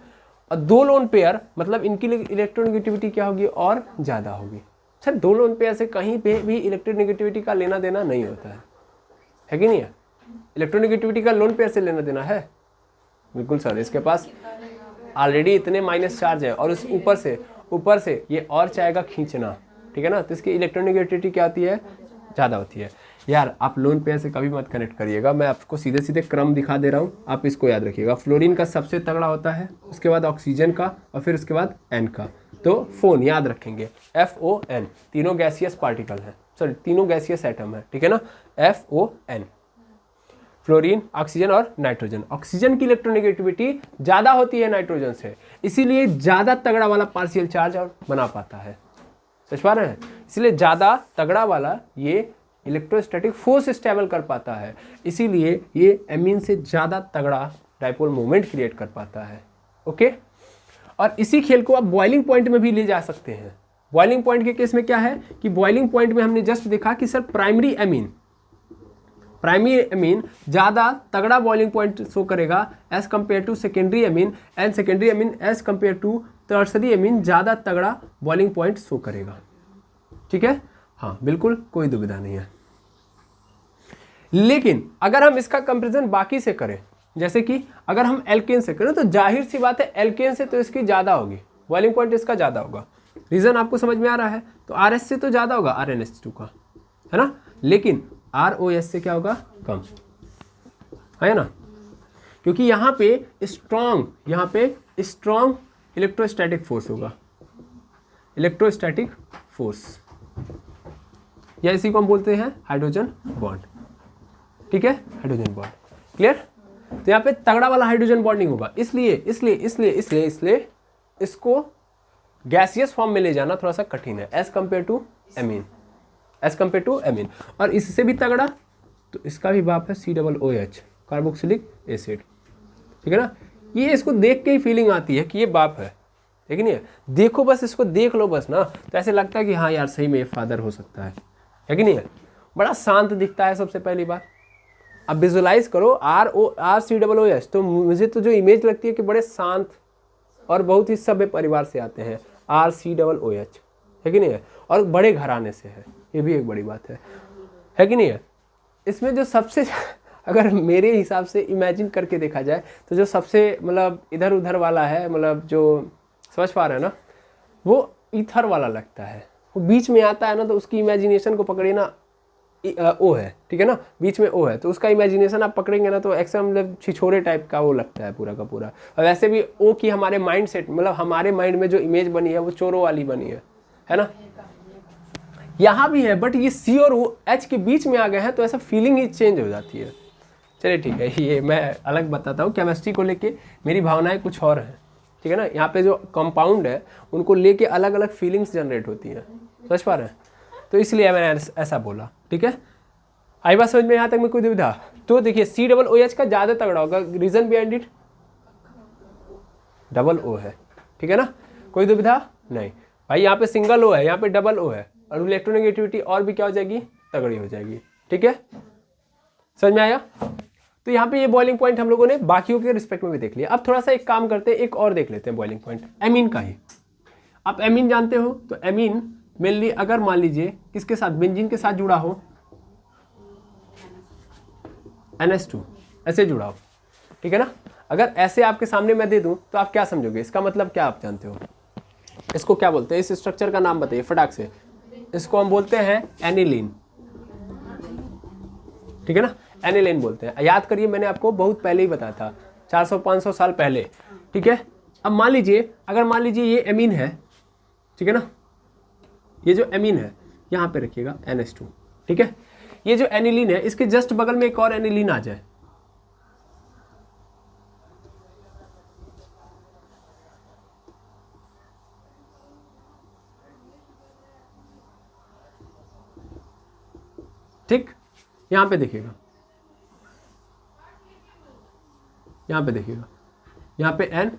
और 2 लोन पेयर मतलब इनकी इलेक्ट्रोनेगेटिविटी क्या होगी? और ज़्यादा होगी। सर 2 लोन पेयर से कहीं पे भी इलेक्ट्रोनेगेटिविटी का लेना देना नहीं होता है कि नहीं है? इलेक्ट्रोनेगेटिविटी का लोन पेयर से लेना देना है? बिल्कुल सर, इसके पास ऑलरेडी इतने माइनस चार्ज है और उस ऊपर से ये और चाहेगा खींचना, ठीक है ना, तो इसकी इलेक्ट्रोनेगेटिविटी क्या होती है? ज़्यादा होती है। यार आप लोन पेयर से कभी मत कनेक्ट करिएगा, मैं आपको सीधे सीधे क्रम दिखा दे रहा हूँ, आप इसको याद रखिएगा। फ्लोरीन का सबसे तगड़ा होता है, उसके बाद ऑक्सीजन का, और फिर उसके बाद N का। तो फोन याद रखेंगे, FON, तीनों गैसियस पार्टिकल हैं, सॉरी तीनों गैसियस एटम है, ठीक है ना, FON। फ्लोरीन, ऑक्सीजन और नाइट्रोजन। ऑक्सीजन की इलेक्ट्रोनेगेटिविटी ज़्यादा होती है नाइट्रोजन से, इसीलिए ज़्यादा तगड़ा वाला पार्शियल चार्ज और बना पाता है। समझ पा रहे हैं? इसलिए ज़्यादा तगड़ा वाला ये इलेक्ट्रोस्टैटिक फोर्स स्टेबल कर पाता है, इसीलिए ये एमीन से ज़्यादा तगड़ा डाइपोल मोमेंट क्रिएट कर पाता है। ओके, और इसी खेल को आप बॉइलिंग पॉइंट में भी ले जा सकते हैं। बॉइलिंग पॉइंट के केस में क्या है कि बॉइलिंग पॉइंट में हमने जस्ट देखा कि सर प्राइमरी एमीन ज़्यादा तगड़ा बॉइलिंग पॉइंट शो करेगा as compare to secondary amine, and secondary amine as compare to tertiary amine ज़्यादा तगड़ा बॉइलिंग पॉइंट शो करेगा। ठीक है, हाँ बिल्कुल कोई दुविधा नहीं है। लेकिन अगर हम इसका कंपैरिजन बाकी से करें, जैसे कि अगर हम एल्केन से करें, तो जाहिर सी बात है एल्केन से तो इसकी ज़्यादा होगी, बॉइलिंग पॉइंट इसका ज़्यादा होगा। रीज़न आपको समझ में आ रहा है? तो RH से तो ज़्यादा होगा RNH2 का, है ना, लेकिन ROH से क्या होगा? कम, है ना, क्योंकि यहाँ पे स्ट्रॉन्ग इलेक्ट्रोस्टैटिक फोर्स होगा, इलेक्ट्रोस्टैटिक फोर्स, या इसी को हम बोलते हैं हाइड्रोजन बॉन्ड। ठीक है, हाइड्रोजन बॉन्ड, क्लियर? तो यहाँ पे तगड़ा वाला हाइड्रोजन बॉन्डिंग होगा, इसलिए इसको गैसियस फॉर्म में ले जाना थोड़ा सा कठिन है एज कम्पेयर टू एमीन। और इससे भी तगड़ा तो इसका भी बाप है COOH, कार्बोक्सिलिक एसिड। ठीक है ना, ये इसको देख के ही फीलिंग आती है कि ये बाप है, ठीक नहीं है? देखो बस, इसको देख लो बस ना, तो ऐसे लगता है कि हाँ यार सही में ये फादर हो सकता है कि नहीं है? बड़ा शांत दिखता है सबसे पहली बात। अब विजुलाइज करो RCOOH, तो मुझे तो जो इमेज लगती है कि बड़े शांत और बहुत ही सभ्य परिवार से आते हैं, RCOOH, है कि नहीं है? और बड़े घराने से है, ये भी एक बड़ी बात है कि नहीं है? इसमें जो सबसे अगर मेरे हिसाब से इमेजिन करके देखा जाए तो जो सबसे मतलब इधर उधर वाला है, मतलब जो समझ पा रहे हैं ना, वो ईथर वाला लगता है। वो बीच में आता है ना, तो उसकी इमेजिनेशन को पकड़िए ना, O है, ठीक है ना, बीच में O है, तो उसका इमेजिनेशन आप पकड़ेंगे ना तो एकदम मतलब छिछोरे टाइप का वो लगता है पूरा का पूरा। और वैसे भी O की हमारे माइंड सेट, मतलब हमारे माइंड में जो इमेज बनी है वो चोरों वाली बनी है ना? यहाँ भी है, बट ये C और H के बीच में आ गए हैं तो ऐसा फीलिंग ही चेंज हो जाती है। चलिए ठीक है, ये मैं अलग बताता हूँ। केमिस्ट्री को लेके मेरी भावनाएं कुछ और हैं, ठीक है ना। यहाँ पे जो कंपाउंड है उनको लेके अलग अलग फीलिंग्स जनरेट होती हैं, समझ पा रहे हैं, तो इसलिए मैंने ऐसा बोला, ठीक है। आई बात समझ में, यहाँ तक में कोई दुविधा? तो देखिए COOH का ज़्यादा तगड़ा होगा, reason behind it double O है, ठीक है ना, कोई दुविधा नहीं भाई। यहाँ पे सिंगल O है, यहाँ पे डबल O है, और इलेक्ट्रोनेगेटिविटी और भी क्या हो जाएगी, तगड़ी हो जाएगी, ठीक है, समझ में आया। तो यहाँ पे ये बॉइलिंग पॉइंट हम लोगों ने बाकियों के रिस्पेक्ट में भी देख लिया। अब थोड़ा सा एक काम करते हैं, एक और देख लेते हैं बॉइलिंग पॉइंट एमीन का ही। आप एमीन जानते हो, तो एमीन मेनली अगर मान लीजिए किसके साथ, बेंजीन के साथ जुड़ा हो, NH2 ऐसे जुड़ा हो, ठीक है ना। अगर ऐसे आपके सामने मैं दे दूं तो आप क्या समझोगे, इसका मतलब क्या आप जानते हो, इसको क्या बोलते हैं, इस स्ट्रक्चर का नाम बताइए फटाक से। इसको हम बोलते हैं एनिलीन, ठीक है ना, एनिलीन बोलते हैं। याद करिए मैंने आपको बहुत पहले ही बताया था, 400-500 साल पहले, ठीक है। अब मान लीजिए, अगर मान लीजिए ये एमीन है, ठीक है ना, ये जो एमीन है यहाँ पे रखिएगा NH2, ठीक है। ये जो एनिलीन है इसके जस्ट बगल में एक और एनिलीन आ जाए, ठीक, यहां पे देखिएगा, यहां पे देखिएगा, यहां पे N,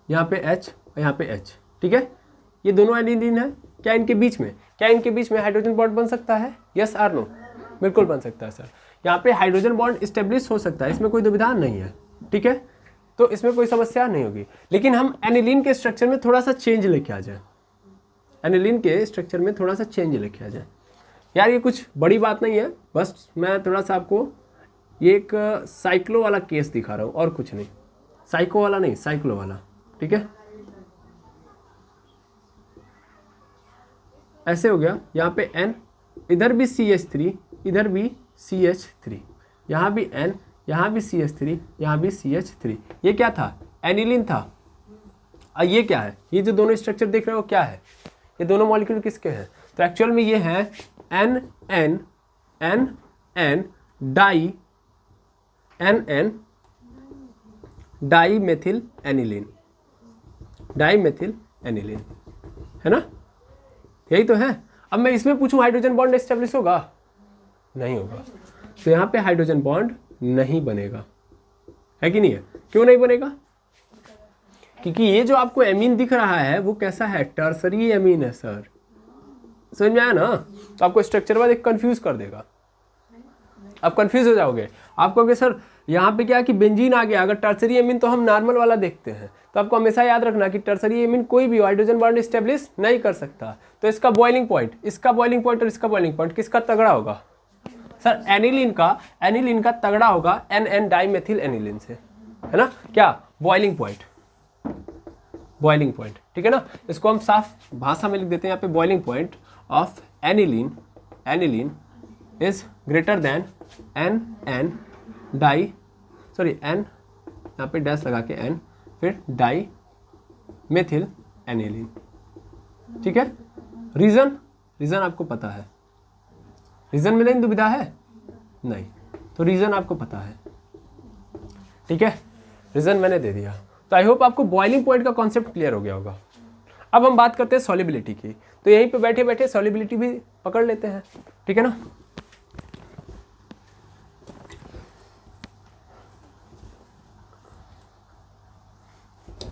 यहां पे H और यहां पे H, ठीक है। ये दोनों एनिलीन है, क्या इनके बीच में हाइड्रोजन बॉन्ड बन सकता है, यस और नो, बिल्कुल बन सकता है सर। यहाँ पे हाइड्रोजन बॉन्ड इस्टेब्लिश हो सकता है, इसमें कोई दुविधा नहीं है, ठीक है, तो इसमें कोई समस्या नहीं होगी। लेकिन हम एनिलीन के स्ट्रक्चर में थोड़ा सा चेंज लेके आ जाए, एनिलीन के स्ट्रक्चर में थोड़ा सा चेंज लेके आ जाए। यार ये कुछ बड़ी बात नहीं है, बस मैं थोड़ा सा आपको ये एक साइक्लो वाला केस दिखा रहा हूँ और कुछ नहीं, साइको वाला नहीं, साइक्लो वाला, ठीक है। ऐसे हो गया, यहाँ पे N, इधर भी CH3, इधर भी CH3, यहाँ भी N, यहाँ भी CH3, यहाँ भी CH3। ये क्या था, एनिलीन था। ये क्या है, ये जो दोनों स्ट्रक्चर देख रहे हो क्या है, ये दोनों मॉलिक्यूल किसके हैं, तो एक्चुअल में ये है NN di NN dimethyl aniline, dimethyl aniline, है ना, यही तो है। अब मैं इसमें पूछूं हाइड्रोजन बॉन्ड एस्टेब्लिश होगा, नहीं होगा, तो यहाँ पे हाइड्रोजन बॉन्ड नहीं बनेगा, है कि नहीं है। क्यों नहीं बनेगा, क्योंकि ये जो आपको एमीन दिख रहा है वो कैसा है, टर्सरी एमीन है सर, समझ में आया ना। तो आपको स्ट्रक्चर वाइज एक कंफ्यूज कर देगा, आप कंफ्यूज हो जाओगे। आप कहोगे सर यहाँ पे क्या है कि बेंजीन आ गया, अगर टर्सरी एमीन तो हम नॉर्मल वाला देखते हैं, तो आपको हमेशा याद रखना कि टर्सरी एमीन कोई भी हाइड्रोजन बॉन्ड एस्टेब्लिश नहीं कर सकता। तो इसका बॉइलिंग पॉइंट, इसका बॉइलिंग पॉइंट और इसका बॉइलिंग पॉइंट किसका तगड़ा होगा सर, एनिलीन का तगड़ा होगा NN डाईमेथिल एनिलीन से, है ना। क्या बॉइलिंग पॉइंट, ठीक है ना। इसको हम साफ भाषा में लिख देते हैं यहाँ पे, boiling point of aniline is greater than N यहाँ पे डैश लगा के N, फिर डाई मेथिल एनिलीन, ठीक है। रीजन आपको पता है, रीजन में नहीं दुविधा है, नहीं, तो रीजन आपको पता है, ठीक है, रीजन मैंने दे दिया। तो आई होप आपको बॉइलिंग पॉइंट का कॉन्सेप्ट क्लियर हो गया होगा। अब हम बात करते हैं सॉल्युबिलिटी की, तो यहीं पे बैठे बैठे सॉल्युबिलिटी भी पकड़ लेते हैं, ठीक है ना।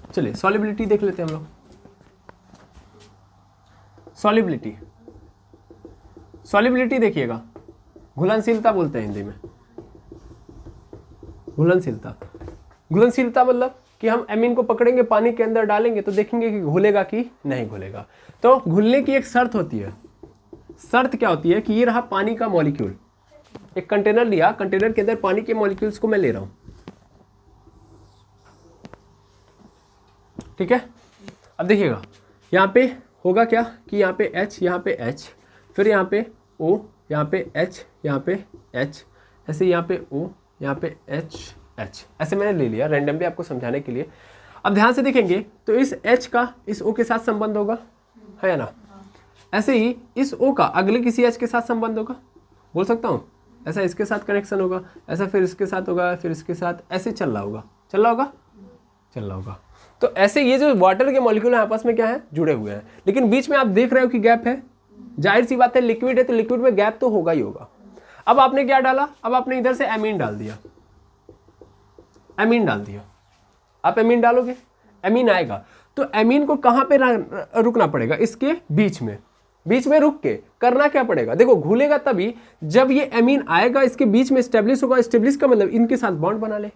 चलिए सॉल्युबिलिटी देख लेते हैं हम लोग। सॉल्युबिलिटी देखिएगा, घुलनशीलता बोलते हैं हिंदी में, घुलनशीलता मतलब कि हम एमीन को पकड़ेंगे, पानी के अंदर डालेंगे तो देखेंगे कि घुलेगा कि नहीं घुलेगा। तो घुलने की एक शर्त होती है, शर्त क्या होती है कि ये रहा पानी का मॉलिक्यूल, एक कंटेनर लिया, कंटेनर के अंदर पानी के मॉलिक्यूल्स को मैं ले रहा हूं, ठीक है। अब देखिएगा यहाँ पे होगा क्या कि यहाँ पे H, यहाँ पे H, फिर यहाँ पे O, यहाँ पे H, यहाँ पे H, ऐसे यहाँ पे O, यहाँ पे H, ऐसे मैंने ले लिया रैंडमली आपको समझाने के लिए। अब ध्यान से देखेंगे तो इस H का इस O के साथ संबंध होगा, है ना। ऐसे ही इस O का अगले किसी H के साथ संबंध होगा, बोल सकता हूँ, ऐसा इसके साथ कनेक्शन होगा, ऐसा फिर इसके साथ होगा, फिर इसके साथ, ऐसे चल रहा होगा, चल रहा होगा। तो ऐसे ये जो वाटर के मॉलिक्यूल हैं आपस में क्या है, जुड़े हुए हैं, लेकिन बीच में आप देख रहे हो कि गैप है। जाहिर सी बात है लिक्विड है तो लिक्विड में गैप तो होगा ही होगा। अब आपने क्या डाला, अब आपने इधर से एमीन डाल दिया, एमीन डाल दिया। आप एमीन डालोगे, एमीन आएगा, तो एमीन को कहाँ पे रुकना पड़ेगा, इसके बीच में रुक के करना क्या पड़ेगा, देखो घुलेगा तभी जब ये एमीन आएगा, इसके बीच में स्टेब्लिश होगा। स्टेब्लिश का मतलब इनके साथ बॉन्ड बना ले,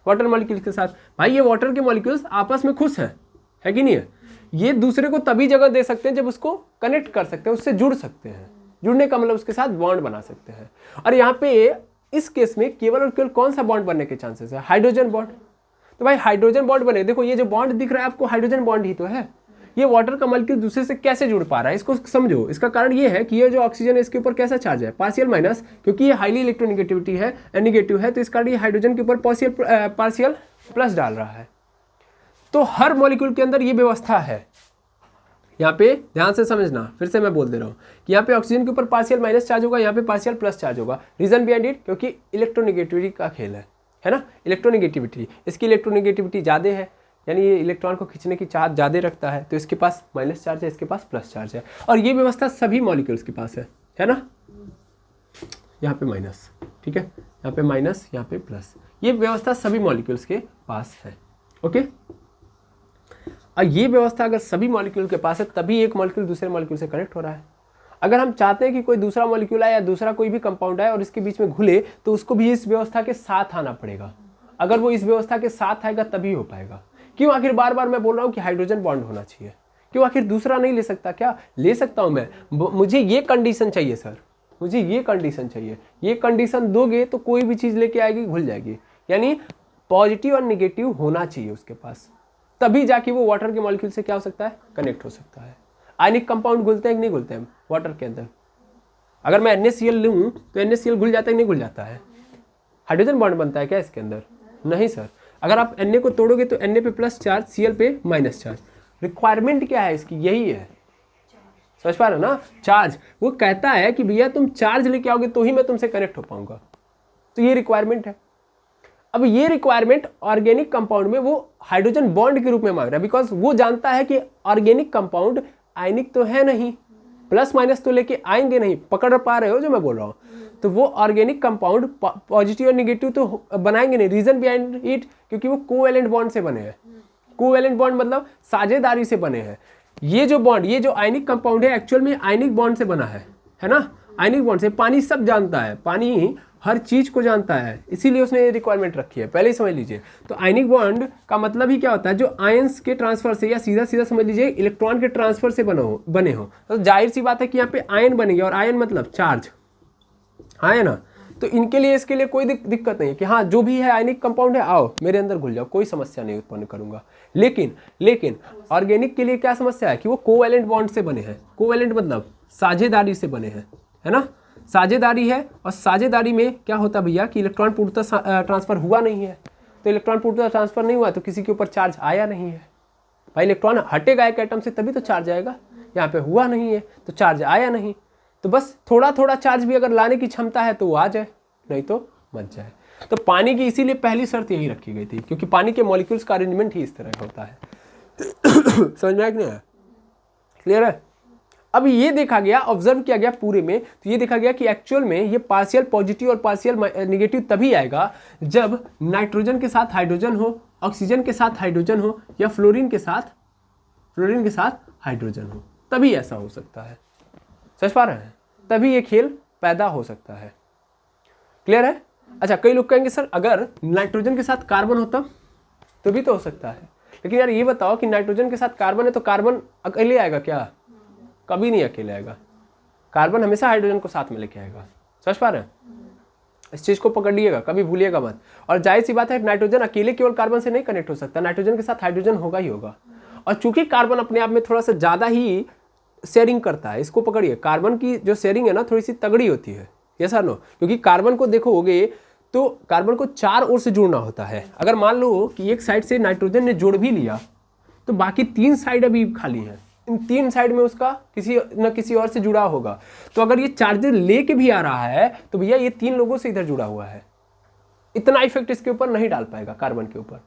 वाटर मॉलिक्यूल्स के साथ। भाई ये वाटर के मॉलिक्यूल्स आपस में खुश है कि नहीं है, ये दूसरे को तभी जगह दे सकते हैं जब उसको कनेक्ट कर सकते हैं, उससे जुड़ सकते हैं। जुड़ने का मतलब उसके साथ बॉन्ड बना सकते हैं। और यहाँ पे इस केस में केवल और केवल कौन सा बॉन्ड बनने के चांसेस है, हाइड्रोजन बॉन्ड। तो भाई हाइड्रोजन बॉन्ड बने, देखो ये जो बॉन्ड दिख रहा है आपको हाइड्रोजन बॉन्ड ही तो है। ये वाटर का मॉलिक्यूल दूसरे से कैसे जुड़ पा रहा है, इसको समझो। इसका कारण ये है कि ये जो ऑक्सीजन है इसके ऊपर कैसा चार्ज है, पार्शियल माइनस, क्योंकि ये हाईली इलेक्ट्रोनेगेटिविटी है, नेगेटिव है, तो इस कारण ये हाइड्रोजन के ऊपर पार्शियल प्लस डाल रहा है। तो हर मॉलिक्यूल के अंदर ये व्यवस्था है। यहाँ पे ध्यान से समझना, फिर से मैं बोल दे रहा हूँ कि यहाँ पे ऑक्सीजन के ऊपर पार्शियल माइनस चार्ज होगा, यहाँ पे पार्शियल प्लस चार्ज होगा। रीजन बिहाइंड इट, क्योंकि इलेक्ट्रोनेगेटिविटी का खेल है ना, इलेक्ट्रोनेगेटिविटी, इसकी इलेक्ट्रोनेगेटिविटी ज़्यादा है, यानी ये इलेक्ट्रॉन को खींचने की चार्ज ज़्यादा रखता है, तो इसके पास माइनस चार्ज है, इसके पास प्लस चार्ज है। और ये व्यवस्था सभी मॉलिक्यूल्स के पास है ना। यहाँ पे माइनस, ठीक है, यहाँ पे माइनस, यहाँ पे प्लस, ये व्यवस्था सभी मॉलिक्यूल्स के पास है। ओके, और ये व्यवस्था अगर सभी मॉलिक्यूल के पास है तभी एक मॉलिक्यूल दूसरे मॉलिक्यूल से कनेक्ट हो रहा है। अगर हम चाहते हैं कि कोई दूसरा मॉलिक्यूल आए या दूसरा कोई भी कंपाउंड आए और इसके बीच में घुले, तो उसको भी इस व्यवस्था के साथ आना पड़ेगा। अगर वो इस व्यवस्था के साथ आएगा तभी हो पाएगा। क्यों आखिर बार बार मैं बोल रहा हूँ कि हाइड्रोजन बॉन्ड होना चाहिए, क्यों आखिर दूसरा नहीं ले सकता क्या, ले सकता हूँ मैं, मुझे ये कंडीशन चाहिए सर, मुझे ये कंडीशन चाहिए, ये कंडीशन दोगे तो कोई भी चीज़ लेके आएगी घुल जाएगी। यानी पॉजिटिव और निगेटिव होना चाहिए उसके पास, तभी जाके वो वाटर के मॉलिक्यूल से क्या हो सकता है, कनेक्ट हो सकता है। आयनिक कंपाउंड घुलते हैं कि नहीं घुलते हैं वाटर के अंदर। अगर मैं NaCl लूँ तो NaCl घुल जाता है कि नहीं घुल जाता है, हाइड्रोजन बॉन्ड बनता है क्या इसके अंदर, नहीं सर। अगर आप Na को तोड़ोगे तो Na पे प्लस चार्ज, Cl पे माइनस चार्ज। रिक्वायरमेंट क्या है इसकी, यही है, समझ पा रहे हो ना, चार्ज। वो कहता है कि भैया तुम चार्ज लेके आओगे तो ही मैं तुमसे कनेक्ट हो पाऊंगा, तो ये रिक्वायरमेंट है। अब ये रिक्वायरमेंट ऑर्गेनिक कंपाउंड में वो हाइड्रोजन बॉन्ड के रूप में मांग रहा है, बिकॉज वो जानता है कि ऑर्गेनिक कंपाउंड आयनिक तो है नहीं, प्लस माइनस तो लेके आएंगे नहीं, पकड़ पा रहे हो जो मैं बोल रहा हूँ। तो वो ऑर्गेनिक कंपाउंड पॉजिटिव और निगेटिव तो बनाएंगे नहीं। रीजन बिहाइंड इट, क्योंकि वो कोवैलेंट बॉन्ड से बने हैं। कोवैलेंट बॉन्ड मतलब साझेदारी से बने हैं। ये जो बॉन्ड, ये जो आयनिक कंपाउंड है एक्चुअल में आयनिक बॉन्ड से बना है ना, आयनिक बॉन्ड से। पानी सब जानता है, पानी हर चीज को जानता है, इसीलिए उसने ये रिक्वायरमेंट रखी है, पहले ही समझ लीजिए। तो आयनिक बॉन्ड का मतलब ही क्या होता है, जो आयंस के ट्रांसफर से, या सीधा सीधा समझ लीजिए इलेक्ट्रॉन के ट्रांसफर से बने हो। तो जाहिर सी बात है कि यहाँ पे आयन बनेंगे, और आयन मतलब चार्ज, हाँ है ना। तो इनके लिए, इसके लिए कोई दिक्कत नहीं है कि हाँ जो भी है आयनिक कंपाउंड है, आओ मेरे अंदर घुल जाओ, कोई समस्या नहीं उत्पन्न करूंगा। लेकिन ऑर्गेनिक के लिए क्या समस्या है कि वो कोवैलेंट बॉन्ड से बने हैं। कोवैलेंट मतलब साझेदारी से बने हैं, है ना, साझेदारी है। और साझेदारी में क्या होता है भैया कि इलेक्ट्रॉन पूर्णतः ट्रांसफर हुआ नहीं है। तो इलेक्ट्रॉन पूर्णतः ट्रांसफर नहीं हुआ तो किसी के ऊपर चार्ज आया नहीं है। भाई इलेक्ट्रॉन हटेगा एक एटम से तभी तो चार्ज आएगा, यहाँ पे हुआ नहीं है तो चार्ज आया नहीं। तो बस थोड़ा थोड़ा चार्ज भी अगर लाने की क्षमता है तो वो आ जाए, नहीं तो मत जाए। तो पानी की इसीलिए पहली शर्त यही रखी गई थी, क्योंकि पानी के मॉलिक्यूल्स का अरेंजमेंट ही इस तरह का होता है। समझ में आया कि नहीं आया, क्लियर है। अब ये देखा गया, ऑब्जर्व किया गया पूरे में, तो ये देखा गया कि एक्चुअल में ये पार्शियल पॉजिटिव और पार्शियल निगेटिव तभी आएगा जब नाइट्रोजन के साथ हाइड्रोजन हो, ऑक्सीजन के साथ हाइड्रोजन हो, या फ्लोरीन के साथ हाइड्रोजन हो, तभी ऐसा हो सकता है। समझ पा रहे हैं, तभी ये खेल पैदा हो सकता है। क्लियर है। अच्छा, कई लोग कहेंगे सर अगर नाइट्रोजन के साथ कार्बन होता तो भी तो हो सकता है, लेकिन यार ये बताओ कि नाइट्रोजन के साथ कार्बन है तो कार्बन अकेले आएगा क्या, कभी नहीं अकेले आएगा। कार्बन हमेशा हाइड्रोजन को साथ में लेके आएगा। समझ पा रहे हैं, इस चीज को पकड़िएगा, कभी भूलिएगा मत। और जाहिर सी बात है नाइट्रोजन अकेले केवल कार्बन से नहीं कनेक्ट हो सकता, नाइट्रोजन के साथ हाइड्रोजन होगा ही होगा। और चूंकि कार्बन अपने आप में थोड़ा सा ज्यादा ही शेयरिंग करता है, इसको पकड़िए, कार्बन की जो शेयरिंग है ना थोड़ी सी तगड़ी होती है, यस और नो। क्योंकि कार्बन को देखोगे तो कार्बन को चार ओर से जोड़ना होता है। अगर मान लो कि एक साइड से नाइट्रोजन ने जोड़ भी लिया तो बाकी तीन साइड अभी खाली है, इन तीन साइड में उसका किसी न किसी और से जुड़ा होगा। तो अगर ये चार्जेस लेके भी आ रहा है तो भैया ये तीन लोगों से इधर जुड़ा हुआ है, इतना इफेक्ट इसके ऊपर नहीं डाल पाएगा कार्बन के ऊपर।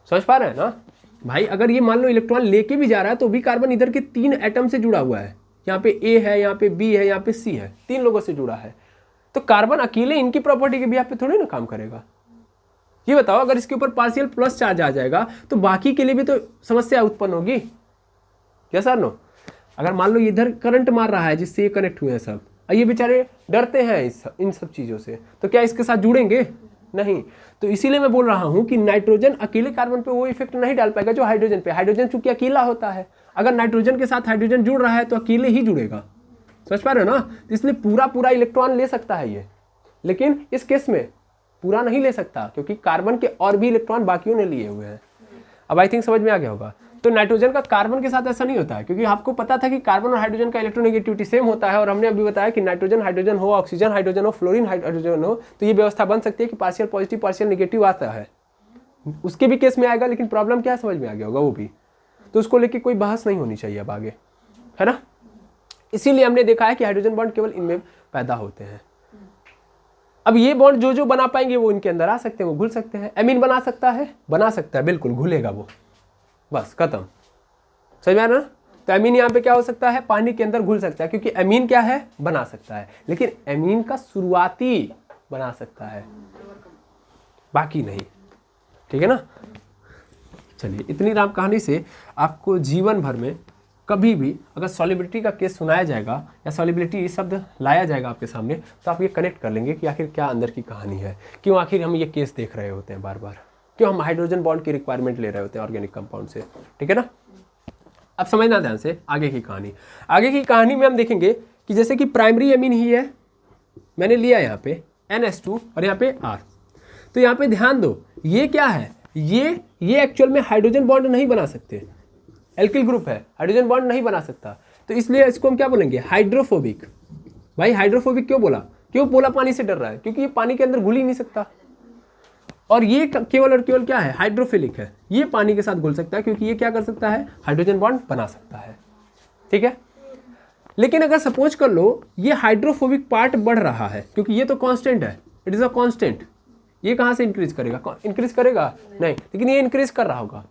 समझ पा रहे हैं ना भाई? अगर ये मान लो इलेक्ट्रॉन लेके भी जा रहा है तो भी कार्बन इधर के तीन एटम से जुड़ा हुआ है, यहाँ पे ए है, यहाँ पे बी है, यहाँ पे सी है, तीन लोगों से जुड़ा है। तो कार्बन अकेले इनकी प्रॉपर्टी के भी यहाँ पे थोड़ी ना काम करेगा। ये बताओ, अगर इसके ऊपर पार्शियल प्लस चार्ज आ जाएगा तो बाकी के लिए भी तो समस्या उत्पन्न होगी, क्या सर? नो। अगर मान लो इधर करंट मार रहा है जिससे ये कनेक्ट हुए हैं सब, और ये बेचारे डरते हैं इन सब चीज़ों से, तो क्या इसके साथ जुड़ेंगे? नहीं। तो इसीलिए मैं बोल रहा हूं कि नाइट्रोजन अकेले कार्बन पे वो इफेक्ट नहीं डाल पाएगा जो हाइड्रोजन पे। हाइड्रोजन चूंकि अकेला होता है, अगर नाइट्रोजन के साथ हाइड्रोजन जुड़ रहा है तो अकेले ही जुड़ेगा। समझ पा रहे हो ना? तो इसलिए पूरा इलेक्ट्रॉन ले सकता है ये, लेकिन इस केस में पूरा नहीं ले सकता क्योंकि कार्बन के और भी इलेक्ट्रॉन बाकियों ने लिए हुए हैं। अब आई थिंक समझ में आ गया होगा। तो नाइट्रोजन का कार्बन के साथ ऐसा नहीं होता है, क्योंकि आपको पता था कि कार्बन और हाइड्रोजन का इलेक्ट्रोनेगेटिविटी सेम होता है, और हमने अभी बताया कि नाइट्रोजन हाइड्रोजन हो, ऑक्सीजन हाइड्रोजन हो, फ्लोरीन हाइड्रोजन हो, तो ये व्यवस्था बन सकती है कि पार्शियल पॉजिटिव पार्शियल नेगेटिव आता है। उसके भी केस में आएगा, लेकिन प्रॉब्लम क्या है समझ में आ गया होगा वो भी। तो उसको लेके कोई बहस नहीं होनी चाहिए अब आगे, है ना? इसीलिए हमने देखा है कि हाइड्रोजन बॉन्ड केवल इनमें पैदा होते हैं। अब ये बॉन्ड जो बना पाएंगे वो इनके अंदर आ सकते हैं, वो घुल सकते हैं। एमीन बना सकता है, बिल्कुल घुलेगा वो, बस खत्म। समझ में आ रहा ना? तो एमीन यहाँ पे क्या हो सकता है? पानी के अंदर घुल सकता है, क्योंकि एमीन क्या है? बना सकता है, लेकिन एमीन का शुरुआती बना सकता है, बाकी नहीं। ठीक है ना? चलिए, इतनी राम कहानी से आपको जीवन भर में कभी भी अगर सॉल्युबिलिटी का केस सुनाया जाएगा या सॉल्युबिलिटी शब्द लाया जाएगा आपके सामने, तो आप ये कनेक्ट कर लेंगे कि आखिर क्या अंदर की कहानी है, क्यों आखिर हम ये केस देख रहे होते हैं बार बार, क्यों हम हाइड्रोजन बॉन्ड की रिक्वायरमेंट ले रहे होते हैं ऑर्गेनिक कंपाउंड से। ठीक है ना? अब समझना ध्यान से आगे की कहानी। आगे की कहानी में हम देखेंगे कि जैसे कि प्राइमरी एमीन ही है, मैंने लिया यहाँ पे NH2 और यहाँ पे R। तो यहाँ पे ध्यान दो, ये क्या है? ये एक्चुअल में हाइड्रोजन बॉन्ड नहीं बना सकते, एल्किल ग्रुप है, हाइड्रोजन बॉन्ड नहीं बना सकता। तो इसलिए इसको हम क्या बोलेंगे? हाइड्रोफोबिक। भाई हाइड्रोफोबिक क्यों बोला? पानी से डर रहा है, क्योंकि ये पानी के अंदर घुल ही नहीं सकता। और ये केवल और केवल क्या है? हाइड्रोफिलिक है, ये पानी के साथ घुल सकता है, क्योंकि ये क्या कर सकता है? हाइड्रोजन बॉन्ड बना सकता है। ठीक है? लेकिन अगर सपोज कर लो ये हाइड्रोफोबिक पार्ट बढ़ रहा है, क्योंकि ये तो कांस्टेंट है, इट इज अ कांस्टेंट, ये कहाँ से इंक्रीज करेगा? इंक्रीज करेगा नहीं, लेकिन ये इंक्रीज कर रहा होगा।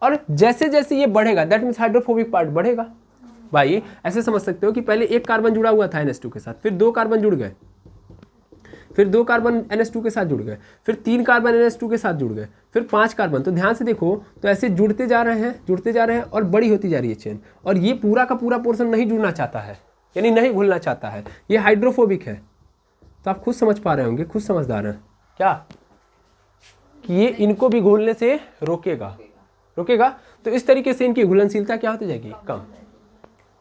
और जैसे जैसे ये बढ़ेगा, दैट मीन्स हाइड्रोफोबिक पार्ट बढ़ेगा। भाई ऐसे समझ सकते हो कि पहले एक कार्बन जुड़ा हुआ था NH2 के साथ, फिर दो कार्बन जुड़ गए, फिर दो कार्बन NH2 के साथ जुड़ गए, फिर तीन कार्बन NH2 के साथ जुड़ गए, फिर 5 कार्बन। तो ध्यान से देखो, तो ऐसे जुड़ते जा रहे हैं और बड़ी होती जा रही है चेन। और ये पूरा का पूरा पोर्शन नहीं जुड़ना चाहता है, यानी नहीं घुलना चाहता है, ये हाइड्रोफोबिक है। तो आप खुद समझ पा रहे होंगे, खुद समझदार हैं क्या, कि ये इनको भी घुलने से रोकेगा। तो इस तरीके से इनकी घुलनशीलता क्या होती जाएगी? कम।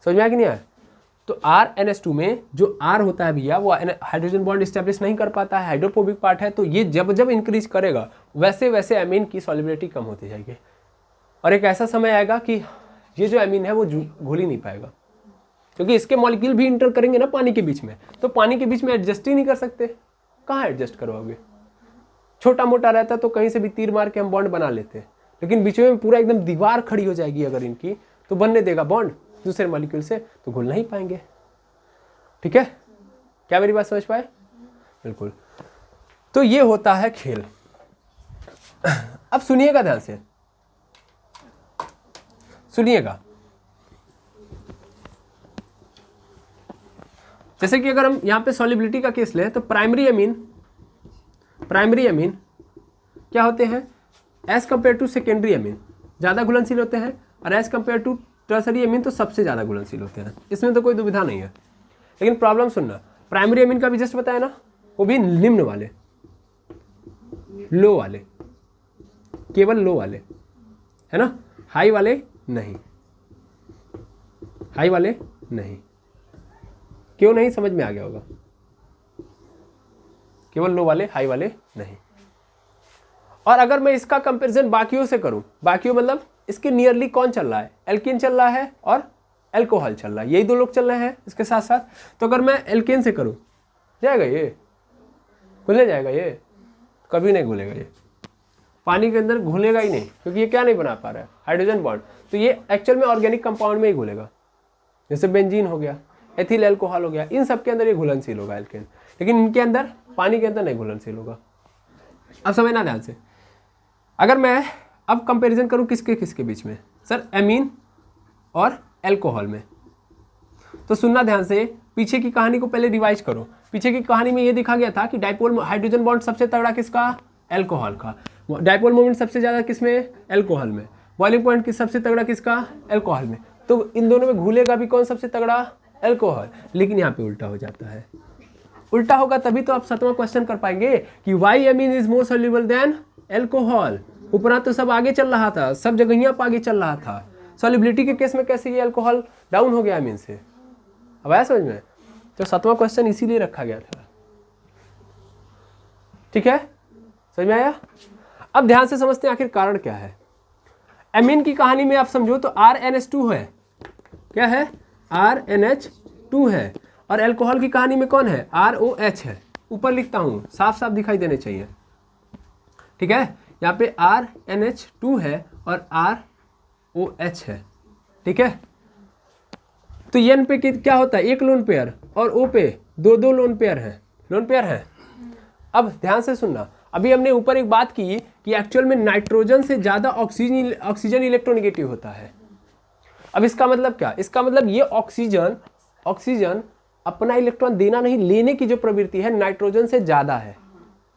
समझ में आया कि नहीं आया? तो RNH2 में जो R होता है भैया, वो हाइड्रोजन बॉन्ड स्टैब्लिश नहीं कर पाता है, हाइड्रोफोबिक पार्ट है। तो ये जब जब इंक्रीज करेगा वैसे वैसे एमीन की सॉल्युबिलिटी कम होती जाएगी, और एक ऐसा समय आएगा कि ये जो एमीन है वो घुल ही नहीं पाएगा, क्योंकि इसके मॉलिक्यूल भी इंटर करेंगे ना पानी के बीच में, तो पानी के बीच में एडजस्ट ही नहीं कर सकते। कहाँ एडजस्ट करवाओगे? छोटा मोटा रहता तो कहीं से भी तीर मार के हम बॉन्ड बना लेते, लेकिन बीच में पूरा एकदम दीवार खड़ी हो जाएगी अगर इनकी, तो बनने देगा बॉन्ड दूसरे मॉलिक्यूल से, तो घुल नहीं पाएंगे। ठीक है? क्या मेरी बात समझ पाए? बिल्कुल। तो ये होता है खेल। अब सुनिएगा ध्यान से, सुनिएगा। जैसे कि अगर हम यहां पे सॉल्युबिलिटी का केस लें, तो प्राइमरी एमीन क्या होते हैं? As compare to secondary amine ज़्यादा घुलनशील होते हैं, और as compare to tertiary amine तो सबसे ज़्यादा घुलनशील होते हैं। इसमें तो कोई दुविधा नहीं है। लेकिन प्रॉब्लम सुनना, प्राइमरी एमीन का भी जस्ट बताया ना, वो भी निम्न वाले, लो वाले, केवल लो वाले, है ना? हाई वाले नहीं, क्यों नहीं? समझ में आ गया होगा। केवल लो वाले, हाई वाले नहीं। और अगर मैं इसका कंपैरिजन बाकियों से करूं, बाकियों मतलब इसके नियरली कौन चल रहा है? एल्केन चल रहा है और एल्कोहल चल रहा है, यही दो लोग चल रहे हैं इसके साथ साथ। तो अगर मैं एल्केन से करूं, जाएगा ये? घुलने जाएगा ये? कभी नहीं घुलेगा ये। पानी के अंदर घुलेगा ही नहीं, क्योंकि ये क्या नहीं बना पा रहा है, हाइड्रोजन बॉन्ड। तो ये एक्चुअल में ऑर्गेनिक कंपाउंड में ही घुलेगा, जैसे बेंजीन हो गया, एथिल एल्कोहल हो गया, इन सब के अंदर ये घुलनशील होगा एल्केन, लेकिन इनके अंदर पानी के अंदर नहीं घुलनशील होगा। अब समझना ध्यान से, अगर मैं अब कंपैरिजन करूं किसके किसके बीच में, सर एमीन और एल्कोहल में, तो सुनना ध्यान से, पीछे की कहानी को पहले रिवाइज करो। पीछे की कहानी में ये दिखा गया था कि डाइपोल हाइड्रोजन बॉन्ड सबसे तगड़ा किसका, एल्कोहल का, डाइपोल मोमेंट सबसे ज़्यादा किसमें, एल्कोहल में, बॉइलिंग पॉइंट किस सबसे तगड़ा किसका, एल्कोहल में। तो इन दोनों में घुलेगा भी कौन सबसे तगड़ा, एल्कोहल। लेकिन यहाँ पे उल्टा हो जाता है, उल्टा होगा तभी तो आप 7वां क्वेश्चन कर पाएंगे कि why amine is more soluble than alcohol. उपरांत तो सब आगे चल रहा था, सब जगहियां पर आगे चल रहा था, सॉल्युबिलिटी के केस में कैसे ये अल्कोहल डाउन हो गया एमीन से। अब आया समझ में, तो 7वां क्वेश्चन इसीलिए रखा गया था। ठीक है, समझ में आया। अब ध्यान से समझते हैं आखिर कारण क्या है। एमीन की कहानी में आप समझो तो RNH2 है, क्या है, RNH2 है, और एल्कोहल की कहानी में कौन है, ROH है। ऊपर लिखता हूं, साफ साफ दिखाई देने चाहिए, ठीक है। यहाँ पे RNH2 है और ROH है, ठीक है। तो N पे क्या होता है, एक लोन पेयर, और O पे दो लोन पेयर है, लोन पेयर है। अब ध्यान से सुनना, अभी हमने ऊपर एक बात की कि एक्चुअल में नाइट्रोजन से ज़्यादा ऑक्सीजन इलेक्ट्रोनेगेटिव होता है। अब इसका मतलब क्या, इसका मतलब ये ऑक्सीजन अपना इलेक्ट्रॉन देना नहीं, लेने की जो प्रवृत्ति है नाइट्रोजन से ज़्यादा है।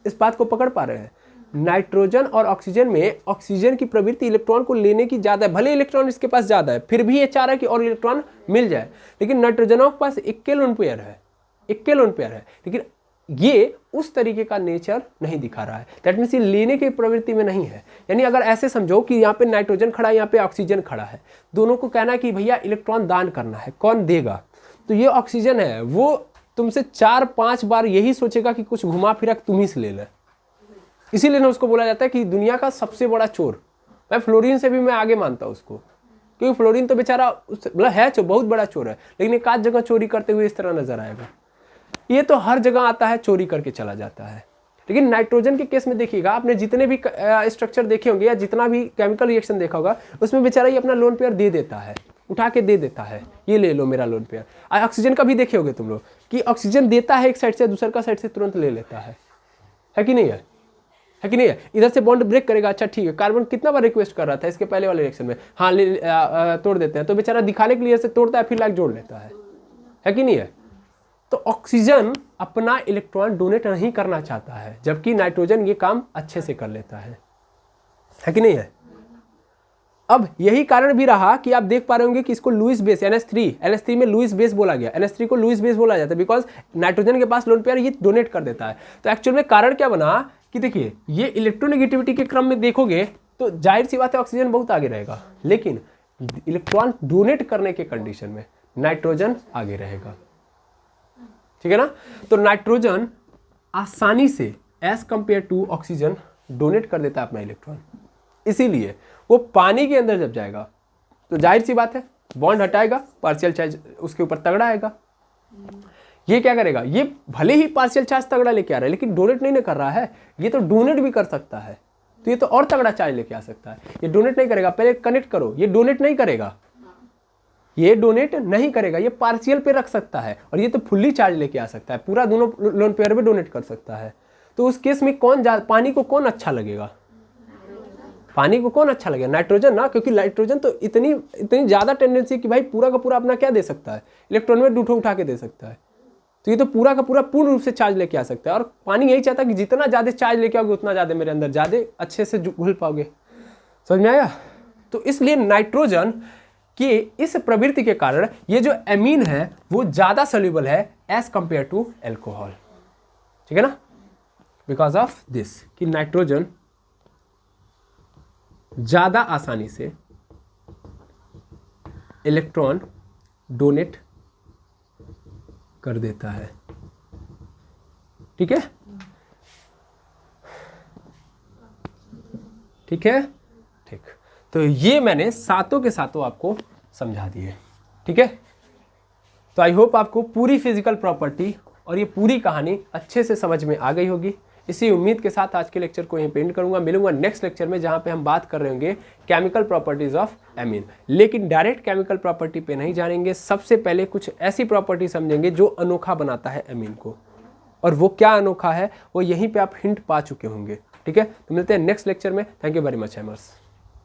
इस बात को पकड़ पा रहे हैं, नाइट्रोजन और ऑक्सीजन में ऑक्सीजन की प्रवृत्ति इलेक्ट्रॉन को लेने की ज़्यादा है, भले इलेक्ट्रॉन इसके पास ज़्यादा है, फिर भी ये चाह रहा है कि और इलेक्ट्रॉन मिल जाए। लेकिन नाइट्रोजन के पास इक्के लोन पेयर है, लेकिन ये उस तरीके का नेचर नहीं दिखा रहा है। दैट मीन्स ये लेने की प्रवृत्ति में नहीं है। यानी अगर ऐसे समझो कि यहाँ पे नाइट्रोजन खड़ा है, यहाँ पे ऑक्सीजन खड़ा है, दोनों को कहना है कि भैया इलेक्ट्रॉन दान करना है, कौन देगा, तो ये ऑक्सीजन है, वो तुमसे 4-5 बार यही सोचेगा कि कुछ घुमा फिरा तुम ही से ले ले। इसीलिए ना उसको बोला जाता है कि दुनिया का सबसे बड़ा चोर। मैं फ्लोरीन से भी मैं आगे मानता हूँ उसको, क्योंकि फ्लोरीन तो बेचारा मतलब है बहुत बड़ा चोर है, लेकिन एक आध जगह चोरी करते हुए इस तरह नजर आएगा। ये तो हर जगह आता है, चोरी करके चला जाता है। लेकिन नाइट्रोजन के केस में देखिएगा, आपने जितने भी स्ट्रक्चर देखे होंगे या जितना भी केमिकल रिएक्शन देखा होगा, उसमें बेचारा ये अपना लोन पेयर दे देता है, उठा के दे देता है, ये ले लो मेरा लोन पेयर। ऑक्सीजन का भी देखे होंगे तुम लोग कि ऑक्सीजन देता है एक साइड से, दूसर का साइड से तुरंत ले लेता है कि नहीं है, कि नहीं है। इधर से बॉन्ड ब्रेक करेगा, अच्छा ठीक है, कार्बन कितना बार रिक्वेस्ट कर रहा था इसके पहले वाले रिएक्शन में, हाँ तोड़ देते हैं, तो बेचारा दिखाने के लिए से तोड़ता है, फिर लाइक जोड़ लेता है कि नहीं है। तो ऑक्सीजन अपना इलेक्ट्रॉन डोनेट नहीं करना चाहता है, जबकि नाइट्रोजन ये काम अच्छे से कर लेता है कि नहीं है। अब यही कारण भी रहा कि आप देख पा रहे होंगे कि इसको लुईस बेस NH3 में लुईस बेस बोला गया, NH3 को लुईस बेस बोला जाता है, बिकॉज नाइट्रोजन के पास लोन पेयर ये डोनेट कर देता है। तो एक्चुअल में कारण क्या बना कि देखिए, ये इलेक्ट्रोनेगेटिविटी के क्रम में देखोगे तो जाहिर सी बात है ऑक्सीजन बहुत आगे रहेगा, लेकिन इलेक्ट्रॉन डोनेट करने के कंडीशन में नाइट्रोजन आगे रहेगा, ठीक है ना। तो नाइट्रोजन आसानी से as compare to oxygen donate कर देता है अपना इलेक्ट्रॉन, इसीलिए वो पानी के अंदर जब जाएगा तो जाहिर सी बात है बॉन्ड हटाएगा, पार्शियल चार्ज उसके ऊपर तगड़ा आएगा। ये क्या करेगा, ये भले ही पार्शियल चार्ज तगड़ा लेके आ रहा है, लेकिन डोनेट नहीं कर रहा है, ये तो डोनेट भी कर सकता है, तो ये तो और तगड़ा चार्ज लेके आ सकता है। ये डोनेट नहीं करेगा, पहले कनेक्ट करो, ये डोनेट नहीं करेगा, ये पार्शियल पे रख सकता है, और ये तो फुल्ली चार्ज लेके आ सकता है, पूरा दोनों लोन पेयर पे डोनेट कर सकता है। तो उस केस में पानी को कौन अच्छा लगेगा, नाइट्रोजन ना, क्योंकि नाइट्रोजन तो इतनी ज्यादा टेंडेंसी कि भाई पूरा का पूरा अपना क्या दे सकता है, इलेक्ट्रॉन में उठा के दे सकता है। तो ये तो पूरा का पूरा पूर्ण रूप से चार्ज लेके आ सकता है, और पानी यही चाहता है कि जितना ज्यादा चार्ज लेके आओगे उतना ज्यादा मेरे अंदर ज्यादा अच्छे से घुल पाओगे। समझ में आया। तो इसलिए नाइट्रोजन कि इस प्रवृत्ति के कारण ये जो एमीन है वो ज्यादा सोल्यूबल है एज कंपेयर टू एल्कोहल, ठीक है ना, बिकॉज ऑफ दिस कि नाइट्रोजन ज्यादा आसानी से इलेक्ट्रॉन डोनेट कर देता है, ठीक है, ठीक है, ठीक। तो ये मैंने सातों के सातों आपको समझा दिए, ठीक है। तो आई होप आपको पूरी फिजिकल प्रॉपर्टी और ये पूरी कहानी अच्छे से समझ में आ गई होगी। इसी उम्मीद के साथ आज के लेक्चर को यहीं पे एंड करूंगा। मिलूंगा नेक्स्ट लेक्चर में जहां पे हम बात कर रहे होंगे केमिकल प्रॉपर्टीज ऑफ एमीन। लेकिन डायरेक्ट केमिकल प्रॉपर्टी पे नहीं जानेंगे, सबसे पहले कुछ ऐसी प्रॉपर्टी समझेंगे जो अनोखा बनाता है एमीन को, और वो क्या अनोखा है वो यहीं पे आप हिंट पा चुके होंगे। ठीक है, तो मिलते हैं नेक्स्ट लेक्चर में। Thank you very much hammers.